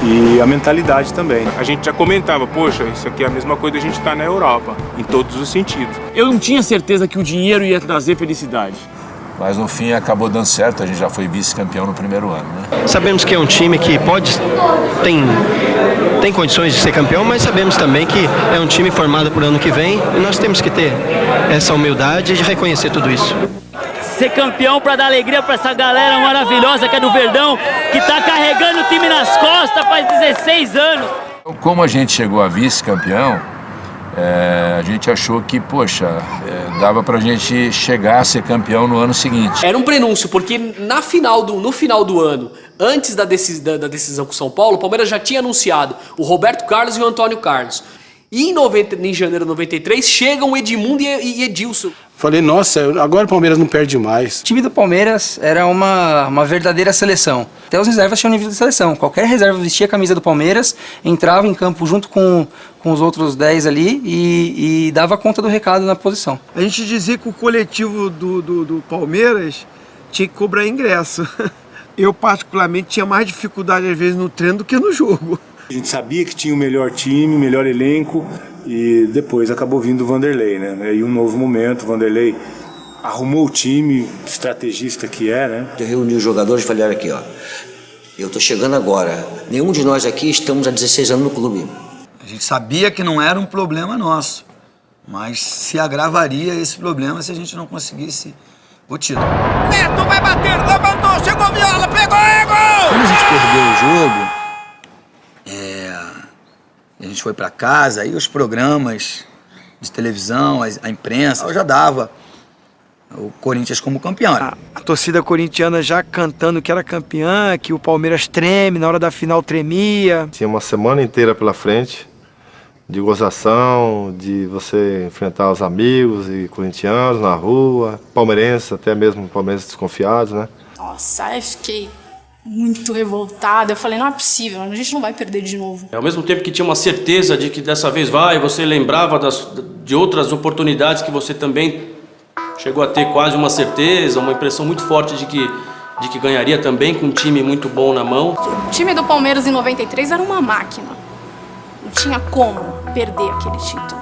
Speaker 1: e a mentalidade também. A gente já comentava, poxa, isso aqui é a mesma coisa da gente estar na Europa, em todos os sentidos.
Speaker 6: Eu não tinha certeza que o dinheiro ia trazer felicidade.
Speaker 7: Mas no fim acabou dando certo, a gente já foi vice-campeão no primeiro ano, né?
Speaker 8: Sabemos que é um time que tem condições de ser campeão, mas sabemos também que é um time formado para o ano que vem e nós temos que ter essa humildade de reconhecer tudo isso.
Speaker 9: Ser campeão para dar alegria para essa galera maravilhosa que é do Verdão, que tá carregando o time nas costas faz 16 anos.
Speaker 7: Como a gente chegou a vice-campeão, a gente achou que, poxa, dava pra gente chegar a ser campeão no ano seguinte.
Speaker 4: Era um prenúncio, porque no final do ano, antes da decisão com o São Paulo, o Palmeiras já tinha anunciado o Roberto Carlos e o Antônio Carlos. E em janeiro de 93, chegam Edmundo e Edilson.
Speaker 25: Falei, nossa, agora o Palmeiras não perde mais.
Speaker 16: O time do Palmeiras era uma verdadeira seleção. Até os reservas tinham nível de seleção. Qualquer reserva vestia a camisa do Palmeiras, entrava em campo junto com os outros 10 ali e dava conta do recado na posição.
Speaker 15: A gente dizia que o coletivo do Palmeiras tinha que cobrar ingresso. Eu, particularmente, tinha mais dificuldade, às vezes, no treino do que no jogo.
Speaker 1: A gente sabia que tinha o melhor time, o melhor elenco e depois acabou vindo o Vanderlei, né? E um novo momento, o Vanderlei arrumou o time, estrategista que é, né?
Speaker 22: Eu reuni os jogadores e falei, olha aqui, ó, eu tô chegando agora, nenhum de nós aqui estamos há 16 anos no clube.
Speaker 28: A gente sabia que não era um problema nosso, mas se agravaria esse problema se a gente não conseguisse o título.
Speaker 29: Neto vai bater, levantou, chegou Viola, pegou, é gol!
Speaker 28: Quando a gente perdeu o jogo, a gente foi para casa, aí os programas de televisão, a imprensa, eu já dava o Corinthians como campeão.
Speaker 15: A torcida corintiana já cantando que era campeã, que o Palmeiras treme, na hora da final tremia.
Speaker 30: Tinha uma semana inteira pela frente de gozação, de você enfrentar os amigos e corintianos na rua, palmeirenses, até mesmo palmeirenses desconfiados, né?
Speaker 11: Nossa, eu fiquei muito revoltada. Eu falei, não é possível, a gente não vai perder de novo.
Speaker 24: Ao mesmo tempo que tinha uma certeza de que dessa vez vai, você lembrava de outras oportunidades que você também chegou a ter quase uma certeza, uma impressão muito forte de que ganharia também com um time muito bom na mão.
Speaker 11: O time do Palmeiras em 93 era uma máquina. Não tinha como perder aquele título.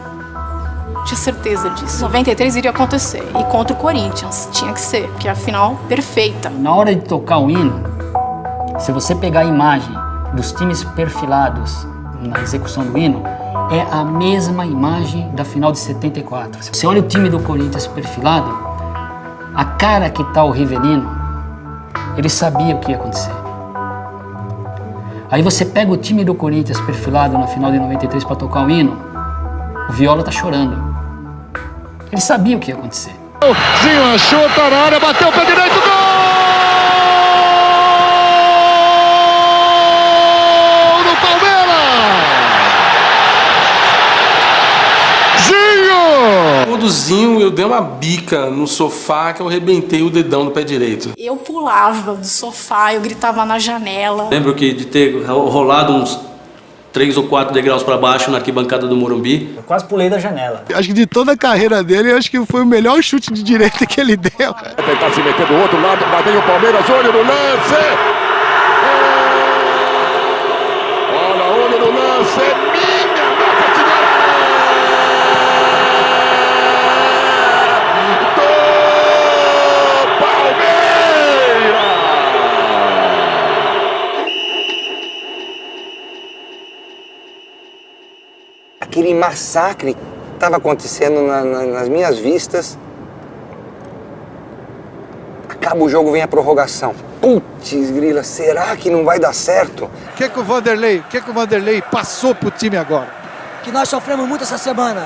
Speaker 11: Tinha certeza disso. 93 iria acontecer. E contra o Corinthians tinha que ser, porque é a final perfeita.
Speaker 10: Na hora de tocar o hino, se você pegar a imagem dos times perfilados na execução do hino, é a mesma imagem da final de 74. Se você olha o time do Corinthians perfilado, a cara que tá o Rivelino, ele sabia o que ia acontecer. Aí você pega o time do Corinthians perfilado na final de 93 para tocar o hino, o Viola tá chorando. Ele sabia o que ia acontecer.
Speaker 29: Zinho achou, tá na área, bateu o pé direito, gol!
Speaker 26: Do Zinho, eu dei uma bica no sofá que eu arrebentei o dedão do pé direito.
Speaker 11: Eu pulava do sofá, eu gritava na janela.
Speaker 24: Lembro de ter rolado uns 3 ou 4 degraus para baixo na arquibancada do Morumbi.
Speaker 16: Eu quase pulei da janela.
Speaker 15: Acho que de toda a carreira dele, acho que foi o melhor chute de direita que ele deu.
Speaker 29: Vai tentar se meter do outro lado, vai bem o Palmeiras, olho no lance! Olha, olho no lance, minha Nossa Senhora!
Speaker 28: Aquele massacre estava acontecendo nas minhas vistas. Acaba o jogo, vem a prorrogação. Putz, grila, será que não vai dar certo?
Speaker 15: O que o Vanderlei passou pro time agora?
Speaker 16: Que nós sofremos muito essa semana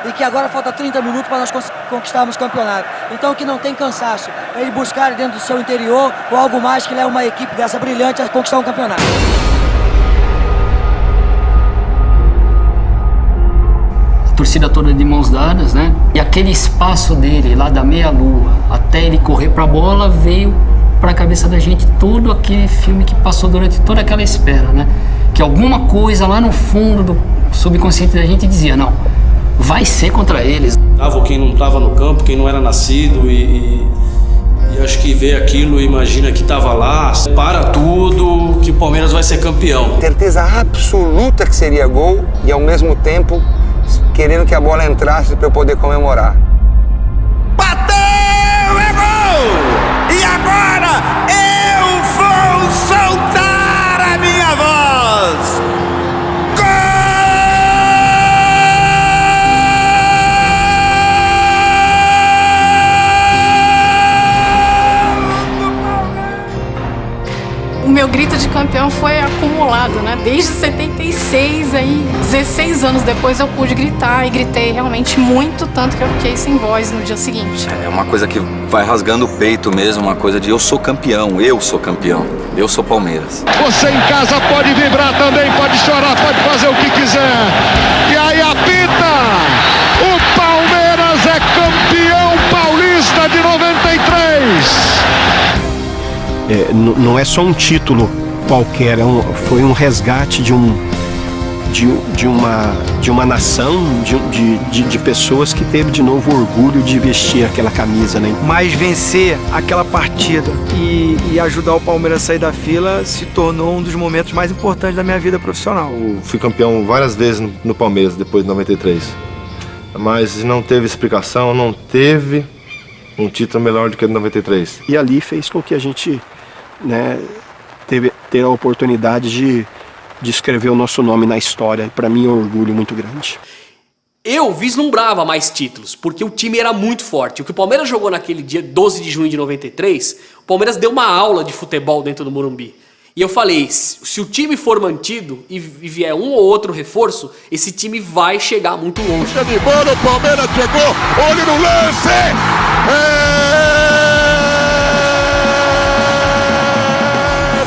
Speaker 16: e que agora falta 30 minutos para nós conquistarmos o campeonato. Então que não tem cansaço, é ele buscar dentro do seu interior ou algo mais que leve uma equipe dessa brilhante a conquistar um campeonato.
Speaker 10: Torcida toda de mãos dadas, né? E aquele espaço dele lá da meia-lua até ele correr pra bola veio pra cabeça da gente todo aquele filme que passou durante toda aquela espera, né? Que alguma coisa lá no fundo do subconsciente da gente dizia, não, vai ser contra eles.
Speaker 24: Tava quem não estava no campo, quem não era nascido e acho que vê aquilo e imagina que estava lá, para tudo, que o Palmeiras vai ser campeão.
Speaker 2: Certeza absoluta que seria gol e ao mesmo tempo querendo que a bola entrasse para eu poder comemorar.
Speaker 5: Bateu! É gol! E agora eu vou soltar a minha voz!
Speaker 11: O meu grito de campeão foi acumulado, né? Desde 76, aí 16 anos depois eu pude gritar e gritei realmente muito, tanto que eu fiquei sem voz no dia seguinte.
Speaker 12: É uma coisa que vai rasgando o peito mesmo, uma coisa de eu sou campeão, eu sou Palmeiras.
Speaker 29: Você em casa pode vibrar também, pode chorar, pode fazer o que quiser. E aí apita! O Palmeiras é campeão paulista de 93!
Speaker 13: Não é só um título qualquer, foi um resgate de uma nação, de pessoas que teve de novo orgulho de vestir aquela camisa, né?
Speaker 2: Mas vencer aquela partida e ajudar o Palmeiras a sair da fila se tornou um dos momentos mais importantes da minha vida profissional.
Speaker 30: Eu fui campeão várias vezes no Palmeiras depois de 93, mas não teve explicação, não teve um título melhor do que o de 93.
Speaker 13: E ali fez com que a gente, né, ter a oportunidade de escrever o nosso nome na história. Para mim é um orgulho muito grande.
Speaker 4: Eu vislumbrava mais títulos, porque o time era muito forte. O que o Palmeiras jogou naquele dia, 12 de junho de 93, o Palmeiras deu uma aula de futebol dentro do Morumbi. E eu falei, se o time for mantido e vier um ou outro reforço, esse time vai chegar muito longe.
Speaker 29: De bola, o Palmeiras chegou, olho no lance!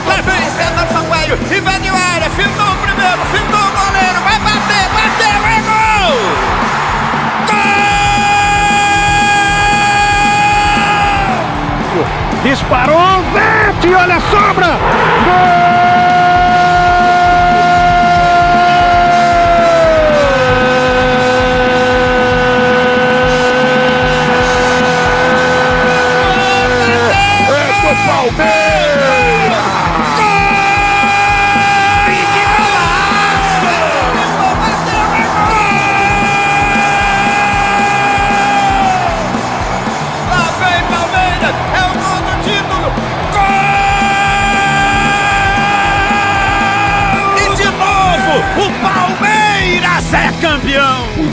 Speaker 5: Lá vem César Sampaio, invadiu a área, fintou o primeiro, fintou o goleiro, vai bater, bateu, é gol!
Speaker 29: Gol! Disparou, Vete, olha a sobra! Gol!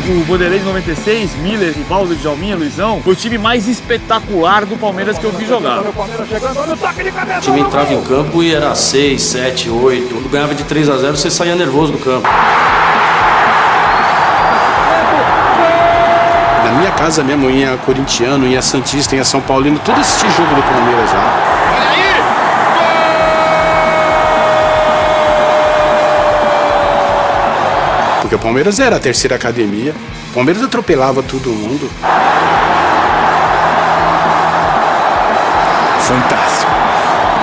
Speaker 6: O Vanderlei de 96, Miller, Rivaldo, Djalminha, Luizão, foi o time mais espetacular do Palmeiras que eu vi jogar.
Speaker 24: O time entrava em campo e era 6, 7, 8. Quando ganhava de 3-0, você saía nervoso do campo.
Speaker 25: Na minha casa mesmo, ia corintiano, ia santista, ia São Paulino, tudo assistia jogo do Palmeiras lá. Porque o Palmeiras era a terceira academia, o Palmeiras atropelava todo mundo.
Speaker 1: Fantástico.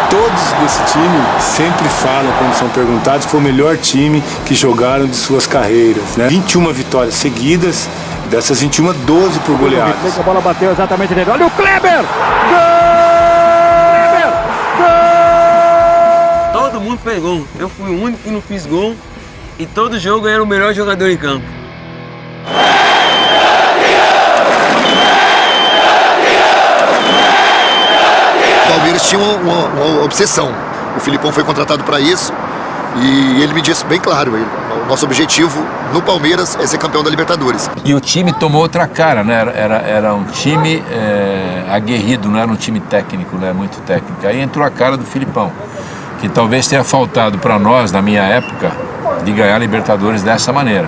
Speaker 1: Todos desse time sempre falam, quando são perguntados, que foi o melhor time que jogaram de suas carreiras, né? 21 vitórias seguidas, dessas 21, 12 por goleadas.
Speaker 29: A bola bateu exatamente nele. Olha o Kleber! Gol!
Speaker 14: Todo mundo fez gol. Eu fui o único que não fiz gol. E todo jogo eu era o melhor jogador em campo.
Speaker 17: O Palmeiras tinha uma obsessão. O Filipão foi contratado para isso e ele me disse bem claro, o nosso objetivo no Palmeiras é ser campeão da Libertadores.
Speaker 7: E o time tomou outra cara, né? Era um time aguerrido, não era um time técnico, né? Muito técnico. Aí entrou a cara do Filipão, que talvez tenha faltado para nós, na minha época, de ganhar a Libertadores dessa maneira.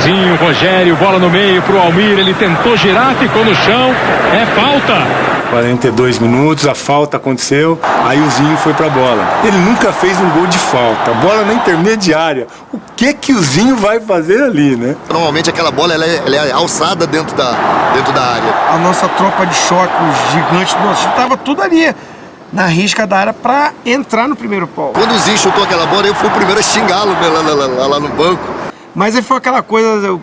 Speaker 19: Zinho, Rogério, bola no meio pro Almir, ele tentou girar, ficou no chão, é falta.
Speaker 1: 42 minutos, a falta aconteceu, aí o Zinho foi pra bola. Ele nunca fez um gol de falta, a bola na intermediária. O que o Zinho vai fazer ali, né?
Speaker 17: Normalmente aquela bola ela é alçada dentro da área.
Speaker 2: A nossa tropa de choque, os gigantes do nosso time, tava tudo ali na risca da área para entrar no primeiro pau.
Speaker 17: Quando o Zinho chutou aquela bola, eu fui o primeiro a xingá-lo lá no banco.
Speaker 2: Mas aí foi aquela coisa,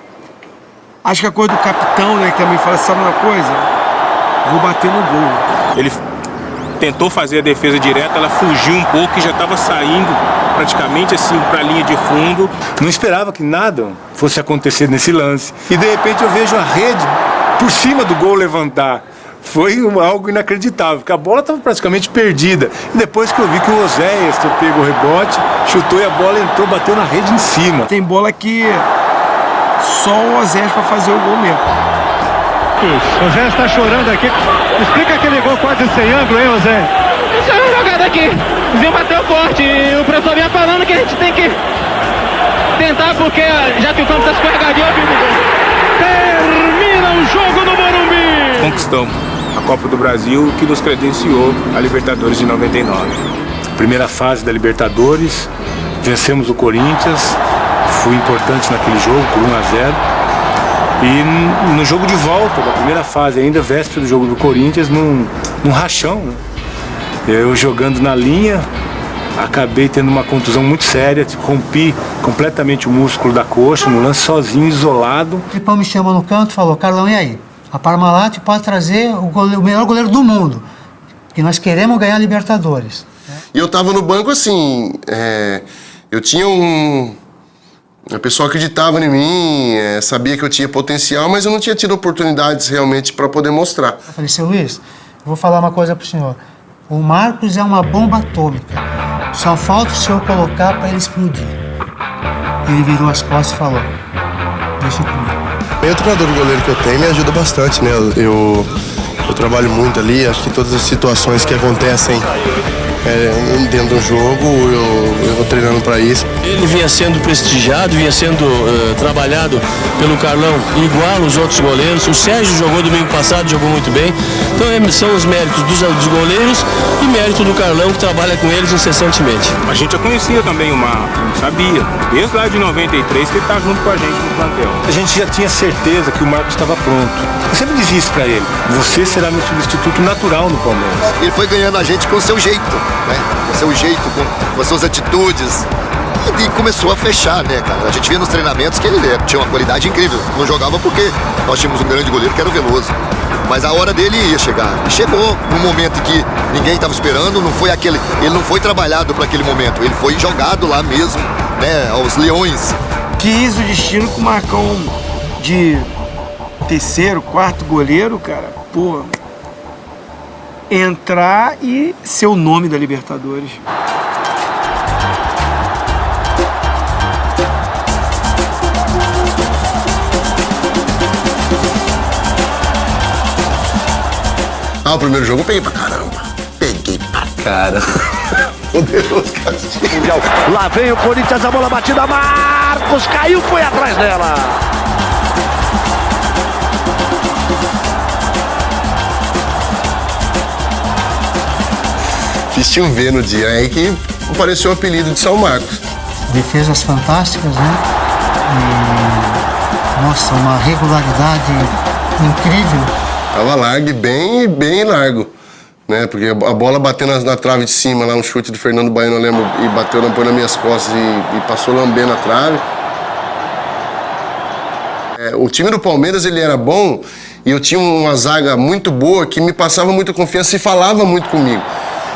Speaker 2: Acho que a coisa do capitão, né, que também fala, sabe uma coisa? Vou bater no gol.
Speaker 1: Ele tentou fazer a defesa direta, ela fugiu um pouco e já estava saindo praticamente assim para a linha de fundo. Não esperava que nada fosse acontecer nesse lance. E de repente eu vejo a rede por cima do gol levantar. Foi algo inacreditável, porque a bola estava praticamente perdida. E depois que eu vi que o Oséias pegou o rebote, chutou e a bola entrou, bateu na rede em cima.
Speaker 2: Tem bola que só o Oséias para fazer o gol mesmo.
Speaker 19: O Oséias está chorando aqui. Explica aquele gol quase sem ângulo, hein, Oséias?
Speaker 3: Isso é uma jogada aqui. O Zinho bateu forte e o professor vinha falando que a gente tem que tentar, porque já que o campo está escorregadio,
Speaker 19: termina o jogo no Morumbi.
Speaker 1: Conquistamos a Copa do Brasil, que nos credenciou a Libertadores de 99. Primeira fase da Libertadores, vencemos o Corinthians, fui importante naquele jogo por 1-0. E no jogo de volta da primeira fase, ainda véspera do jogo do Corinthians, num rachão, né? Eu jogando na linha, acabei tendo uma contusão muito séria, rompi completamente o músculo da coxa, no lance sozinho, isolado.
Speaker 8: O Filipão me chamou no canto e falou: Carlão, e aí? A Parmalat pode trazer o melhor goleiro do mundo, que nós queremos ganhar a Libertadores.
Speaker 9: E eu tava no banco assim, eu tinha a pessoa acreditava em mim, sabia que eu tinha potencial, mas eu não tinha tido oportunidades realmente para poder mostrar.
Speaker 8: Eu falei: seu Luiz, eu vou falar uma coisa pro senhor. O Marcos é uma bomba atômica. Só falta o senhor colocar para ele explodir. Ele virou as costas e falou: deixa comigo.
Speaker 9: O treinador de goleiro que eu tenho me ajuda bastante, né? Eu trabalho muito ali, acho que todas as situações que acontecem dentro do jogo, eu vou treinando para isso.
Speaker 18: Ele vinha sendo prestigiado, vinha sendo trabalhado pelo Carlão igual os outros goleiros. O Sérgio jogou domingo passado, jogou muito bem. Então são os méritos dos goleiros e mérito do Carlão, que trabalha com eles incessantemente.
Speaker 1: A gente já conhecia também o Marcos, sabia, desde lá de 93 que ele está junto com a gente no plantel. A gente já tinha certeza que o Marcos estava pronto. Eu sempre dizia isso para ele: você será meu substituto natural no Palmeiras.
Speaker 17: Ele foi ganhando a gente com o seu jeito, né? Com o seu jeito, com as suas atitudes. E começou a fechar, né, cara? A gente via nos treinamentos que ele tinha uma qualidade incrível. Não jogava porque nós tínhamos um grande goleiro que era o Veloso. Mas a hora dele ia chegar. E chegou num momento em que ninguém estava esperando, não foi aquele. Ele não foi trabalhado para aquele momento, ele foi jogado lá mesmo, né? Aos leões.
Speaker 2: Quis o destino com o Marcão de terceiro, quarto goleiro, cara, pô, entrar e ser o nome da Libertadores.
Speaker 9: O primeiro jogo eu peguei pra caramba. Peguei pra caramba. Poderoso Castilho.
Speaker 29: Lá vem o Corinthians, a bola batida, Marcos caiu, foi atrás dela.
Speaker 9: Fiz chover no dia, aí que apareceu o apelido de São Marcos.
Speaker 8: Defesas fantásticas, né? E, nossa, uma regularidade incrível.
Speaker 9: Tava largo e bem largo, né? Porque a bola bateu na trave de cima, lá um chute do Fernando Baiano, eu lembro, e bateu nas minhas costas e passou lambendo a trave. O time do Palmeiras, ele era bom e eu tinha uma zaga muito boa que me passava muita confiança e falava muito comigo.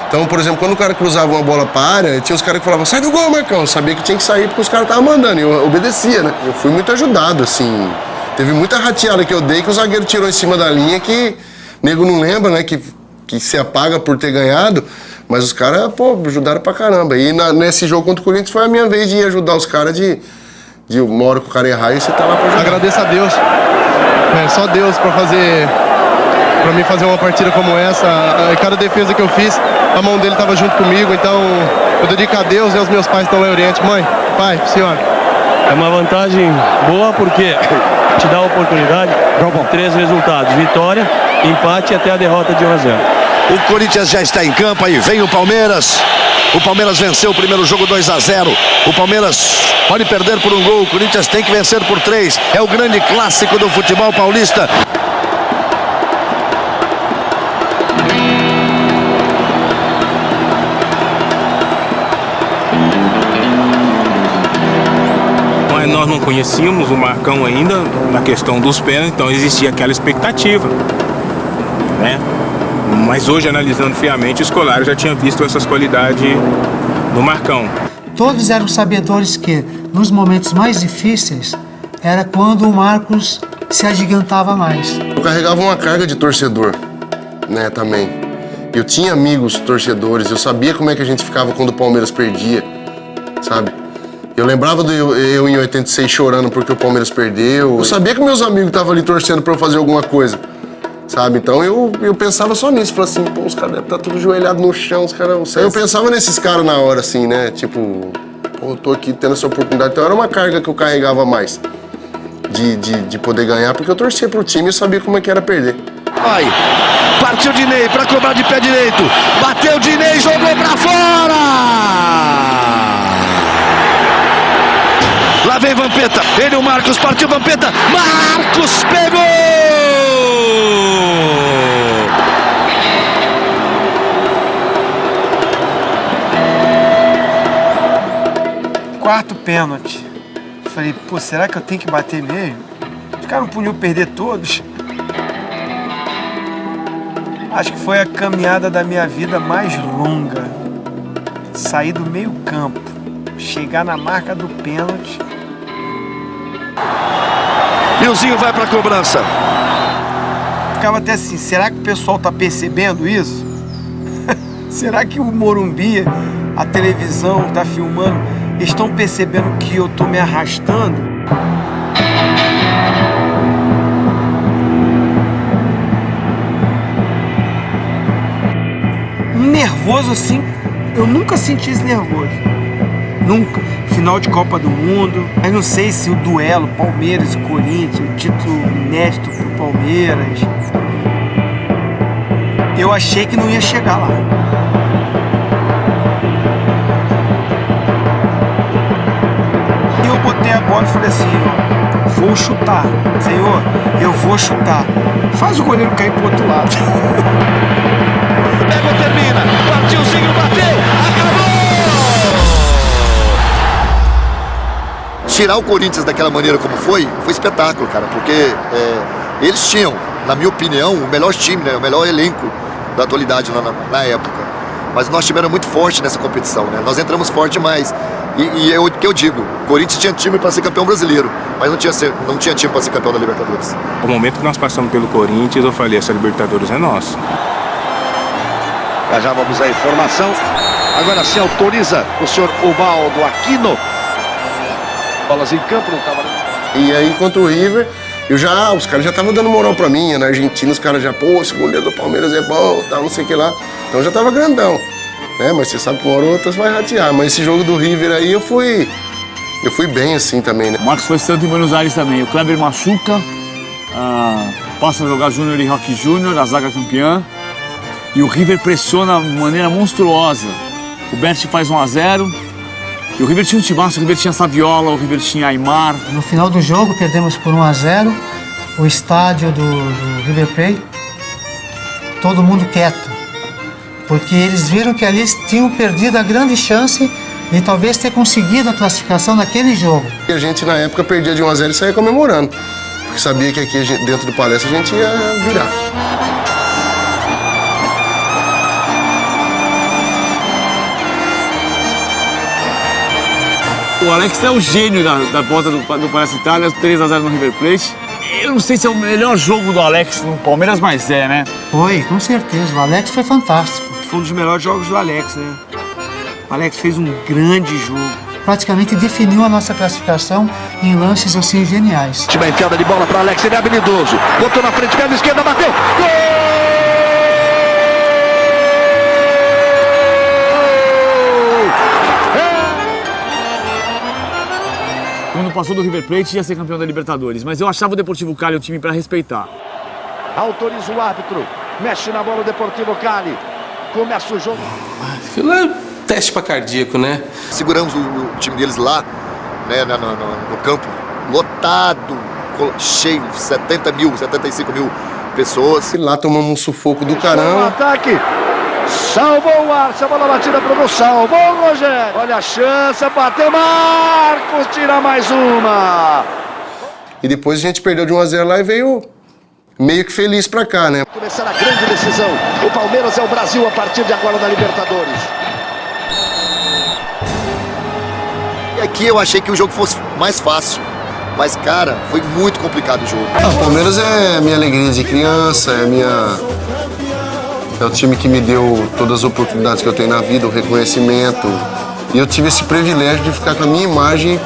Speaker 9: Então, por exemplo, quando o cara cruzava uma bola para a área, tinha os caras que falavam: sai do gol, Marcão. Eu sabia que tinha que sair porque os caras estavam mandando e eu obedecia, né? Eu fui muito ajudado, assim. Teve muita rateada que eu dei que o zagueiro tirou em cima da linha que o nego não lembra, né? Que se apaga por ter ganhado. Mas os caras, pô, ajudaram pra caramba. E nesse jogo contra o Corinthians foi a minha vez de ir ajudar os caras de uma hora que o cara errar e você tá lá pra ajudar. Agradeço a Deus. Só Deus pra mim fazer uma partida como essa. Cada defesa que eu fiz, a mão dele tava junto comigo. Então eu dedico a Deus e aos meus pais que estão lá em Oriente. Mãe, pai, senhora.
Speaker 18: É uma vantagem boa porque te dá a oportunidade de 3 resultados: vitória, empate e até a derrota de 1-0.
Speaker 29: O Corinthians já está em campo, aí vem o Palmeiras. O Palmeiras venceu o primeiro jogo 2-0. O Palmeiras pode perder por 1 gol. O Corinthians tem que vencer por 3. É o grande clássico do futebol paulista.
Speaker 1: não conhecíamos o Marcão ainda na questão dos pênaltis, então existia aquela expectativa, né? Mas hoje, analisando friamente, o Scolari já tinha visto essas qualidades no Marcão.
Speaker 8: Todos eram sabedores que, nos momentos mais difíceis, era quando o Marcos se agigantava mais.
Speaker 9: Eu carregava uma carga de torcedor, né, também. Eu tinha amigos torcedores, eu sabia como é que a gente ficava quando o Palmeiras perdia, sabe? Eu lembrava eu em 86 chorando porque o Palmeiras perdeu. Eu sabia que meus amigos estavam ali torcendo para eu fazer alguma coisa, sabe? Então eu pensava só nisso, falava assim, pô, os caras devem estar tudo joelhado no chão, os caras... Eu pensava nesses caras na hora, assim, né? Tipo, pô, eu tô aqui tendo essa oportunidade. Então era uma carga que eu carregava mais de poder ganhar, porque eu torcia pro time e sabia como é que era perder.
Speaker 5: Vai, partiu o Dinei pra cobrar de pé direito, bateu o Dinei, jogou pra fora! Lá vem Vampeta, ele o Marcos, partiu Vampeta, Marcos pegou!
Speaker 2: Quarto pênalti. Falei, pô, será que eu tenho que bater mesmo? Os caras não podiam perder todos. Acho que foi a caminhada da minha vida mais longa. Sair do meio campo, chegar na marca do pênalti.
Speaker 5: Nilzinho vai pra cobrança.
Speaker 2: Ficava até assim, será que o pessoal tá percebendo isso? Será que o Morumbi, a televisão tá filmando, estão percebendo que eu tô me arrastando? Nervoso assim, eu nunca senti esse nervoso. Nunca. Final de Copa do Mundo. Mas não sei se o duelo Palmeiras e Corinthians, o título inédito pro Palmeiras. Eu achei que não ia chegar lá. E eu botei a bola e falei assim, ó, vou chutar. Senhor, eu vou chutar. Faz o goleiro cair pro outro lado.
Speaker 5: Pega, termina, partiu, bateu, acabou! Tirar o Corinthians daquela maneira como foi espetáculo, cara, porque eles tinham, na minha opinião, o melhor time, né, o melhor elenco da atualidade na época. Mas nós tivemos muito forte nessa competição, né? Nós entramos forte demais. E é o que eu digo, o Corinthians tinha time para ser campeão brasileiro, mas não tinha time para ser campeão da Libertadores.
Speaker 1: No momento que nós passamos pelo Corinthians, eu falei, essa Libertadores é nossa.
Speaker 5: Já vamos à informação. Agora se autoriza o senhor Ubaldo Aquino. Bolas em campo, não estava...
Speaker 9: E aí contra o River, os caras já estavam dando moral pra mim, na Argentina os caras já, pô, esse goleiro do Palmeiras é bom, tal, não sei o que lá. Então eu já tava grandão, né? Mas você sabe que uma hora ou outra vai ratear. Mas esse jogo do River aí eu fui bem assim também, né?
Speaker 6: O Marcos foi santo em Buenos Aires também. O Kleber machuca, passa a jogar Júnior e Roque Júnior, a zaga campeã. E o River pressiona de maneira monstruosa. O Berti faz 1-0. E o River tinha um timaço, o River tinha Saviola, o River tinha Aimar.
Speaker 8: No final do jogo, perdemos por 1-0. O estádio do River Plate, todo mundo quieto. Porque eles viram que ali tinham perdido a grande chance de talvez ter conseguido a classificação naquele jogo.
Speaker 9: E a gente, na época, perdia de 1-0 e saía comemorando. Porque sabia que aqui dentro do Palestra a gente ia virar.
Speaker 6: O Alex é o gênio da volta do Palestra Itália, 3-0 no River Plate. Eu não sei se é o melhor jogo do Alex no Palmeiras, mas é, né?
Speaker 8: Foi, com certeza. O Alex foi fantástico.
Speaker 2: Foi um dos melhores jogos do Alex, né? O Alex fez um grande jogo.
Speaker 8: Praticamente definiu a nossa classificação em lances assim geniais.
Speaker 5: Uma enfiada de bola para Alex, ele é habilidoso. Botou na frente, perna esquerda, bateu. Gol!
Speaker 6: Quando passou do River Plate, ia ser campeão da Libertadores. Mas eu achava o Deportivo Cali o time para respeitar.
Speaker 5: Autoriza o árbitro. Mexe na bola o Deportivo Cali. Começa o jogo.
Speaker 14: Aquilo é teste para cardíaco, né?
Speaker 17: Seguramos o time deles lá, né, no campo, lotado, cheio, 70 mil, 75 mil pessoas.
Speaker 9: E lá tomamos um sufoco do caramba.
Speaker 5: Ataque!
Speaker 29: Salvou o Arce, a bola batida pro gol, salvou o Rogério. Olha a chance, bateu Marcos, tira mais uma.
Speaker 9: E depois a gente perdeu de 1-0 lá e veio meio que feliz pra cá, né?
Speaker 29: Começar a grande decisão. O Palmeiras é o Brasil a partir de agora na Libertadores.
Speaker 17: E aqui eu achei que o jogo fosse mais fácil. Mas, cara, foi muito complicado o jogo.
Speaker 9: O Palmeiras é minha alegria de criança, é o time que me deu todas as oportunidades que eu tenho na vida, o reconhecimento. E eu tive esse privilégio de ficar com a minha imagem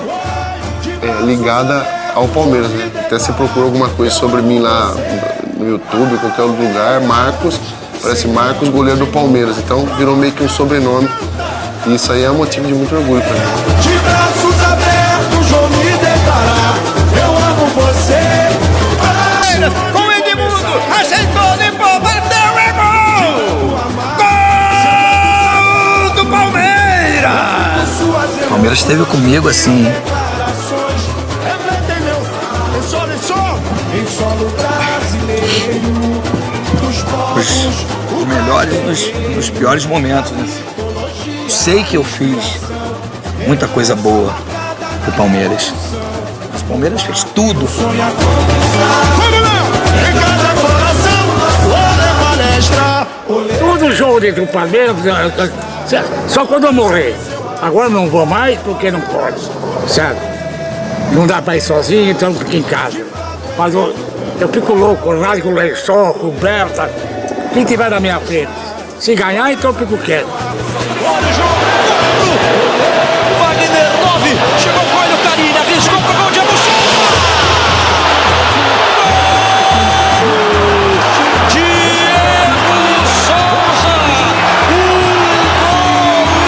Speaker 9: ligada ao Palmeiras, né? Até se procura alguma coisa sobre mim lá no YouTube, em qualquer outro lugar, Marcos, parece Marcos, goleiro do Palmeiras. Então virou meio que um sobrenome. E isso aí é motivo de muito orgulho pra mim.
Speaker 29: De braços abertos, vou me declarar. Eu amo você.
Speaker 10: Com o Edmundo, aceitou, limpou, bateu, é gol! Gol do Palmeiras!
Speaker 15: O Palmeiras esteve comigo assim. Os melhores nos piores momentos, né? Sei que eu fiz muita coisa boa pro Palmeiras. Mas o Palmeiras fez tudo.
Speaker 16: Todo jogo dentro do Palmeiras, só quando eu morrer. Agora não vou mais porque não pode, sabe? Não dá pra ir sozinho, então eu fico em casa. Mas eu fico louco, rádio com lençol, coberta, quem tiver na minha frente. Se ganhar, então eu fico quieto.
Speaker 29: Olha o jogo! Wagner 9, chegou o Coelho, Carine, arriscou pro gol, Diego Souza! Diego Souza!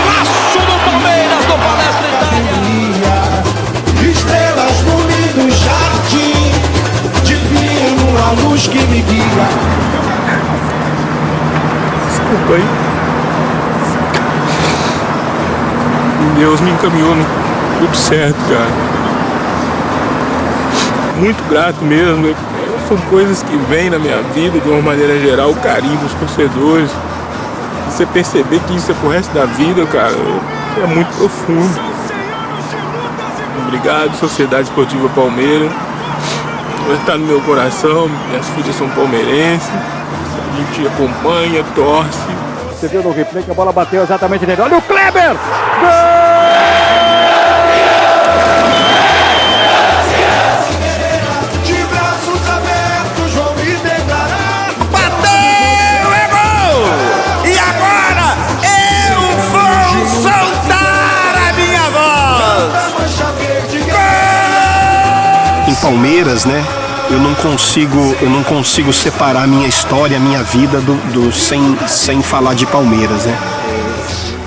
Speaker 29: Golaço do Palmeiras, do Palestra Itália! Estrelas no lindo jardim, divino a luz que me guia.
Speaker 1: Desculpa aí. Deus me encaminhou tudo certo, cara. Muito grato mesmo. São coisas que vêm na minha vida de uma maneira geral, o carinho dos torcedores. Você perceber que isso é pro resto da vida, cara, é muito profundo. Obrigado, Sociedade Esportiva Palmeiras. Está no meu coração, minhas filhas são palmeirenses. A gente acompanha, torce.
Speaker 29: Você viu no replay que a bola bateu exatamente nele. Olha o Kleber! Gol! De braços abertos, vou me declarar.
Speaker 10: Bateu, é gol! E agora eu vou soltar a minha voz!
Speaker 13: Em Palmeiras, né? Eu não consigo separar a minha história, a minha vida sem falar de Palmeiras, né?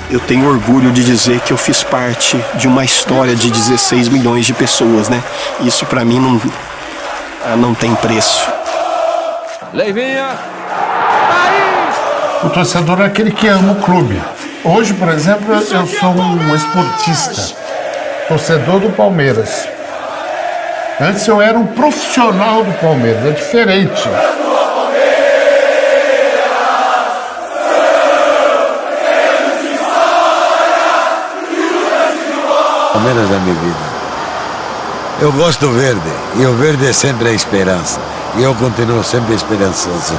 Speaker 13: Eu tenho orgulho de dizer que eu fiz parte de uma história de 16 milhões de pessoas, né? Isso pra mim não tem preço.
Speaker 29: Leivinha.
Speaker 20: O torcedor é aquele que ama o clube. Hoje, por exemplo, eu sou um esportista, torcedor do Palmeiras. Antes eu era um profissional do Palmeiras, é diferente.
Speaker 21: Palmeiras é minha vida. Eu gosto do verde, e o verde é sempre a esperança. E eu continuo sempre esperançoso.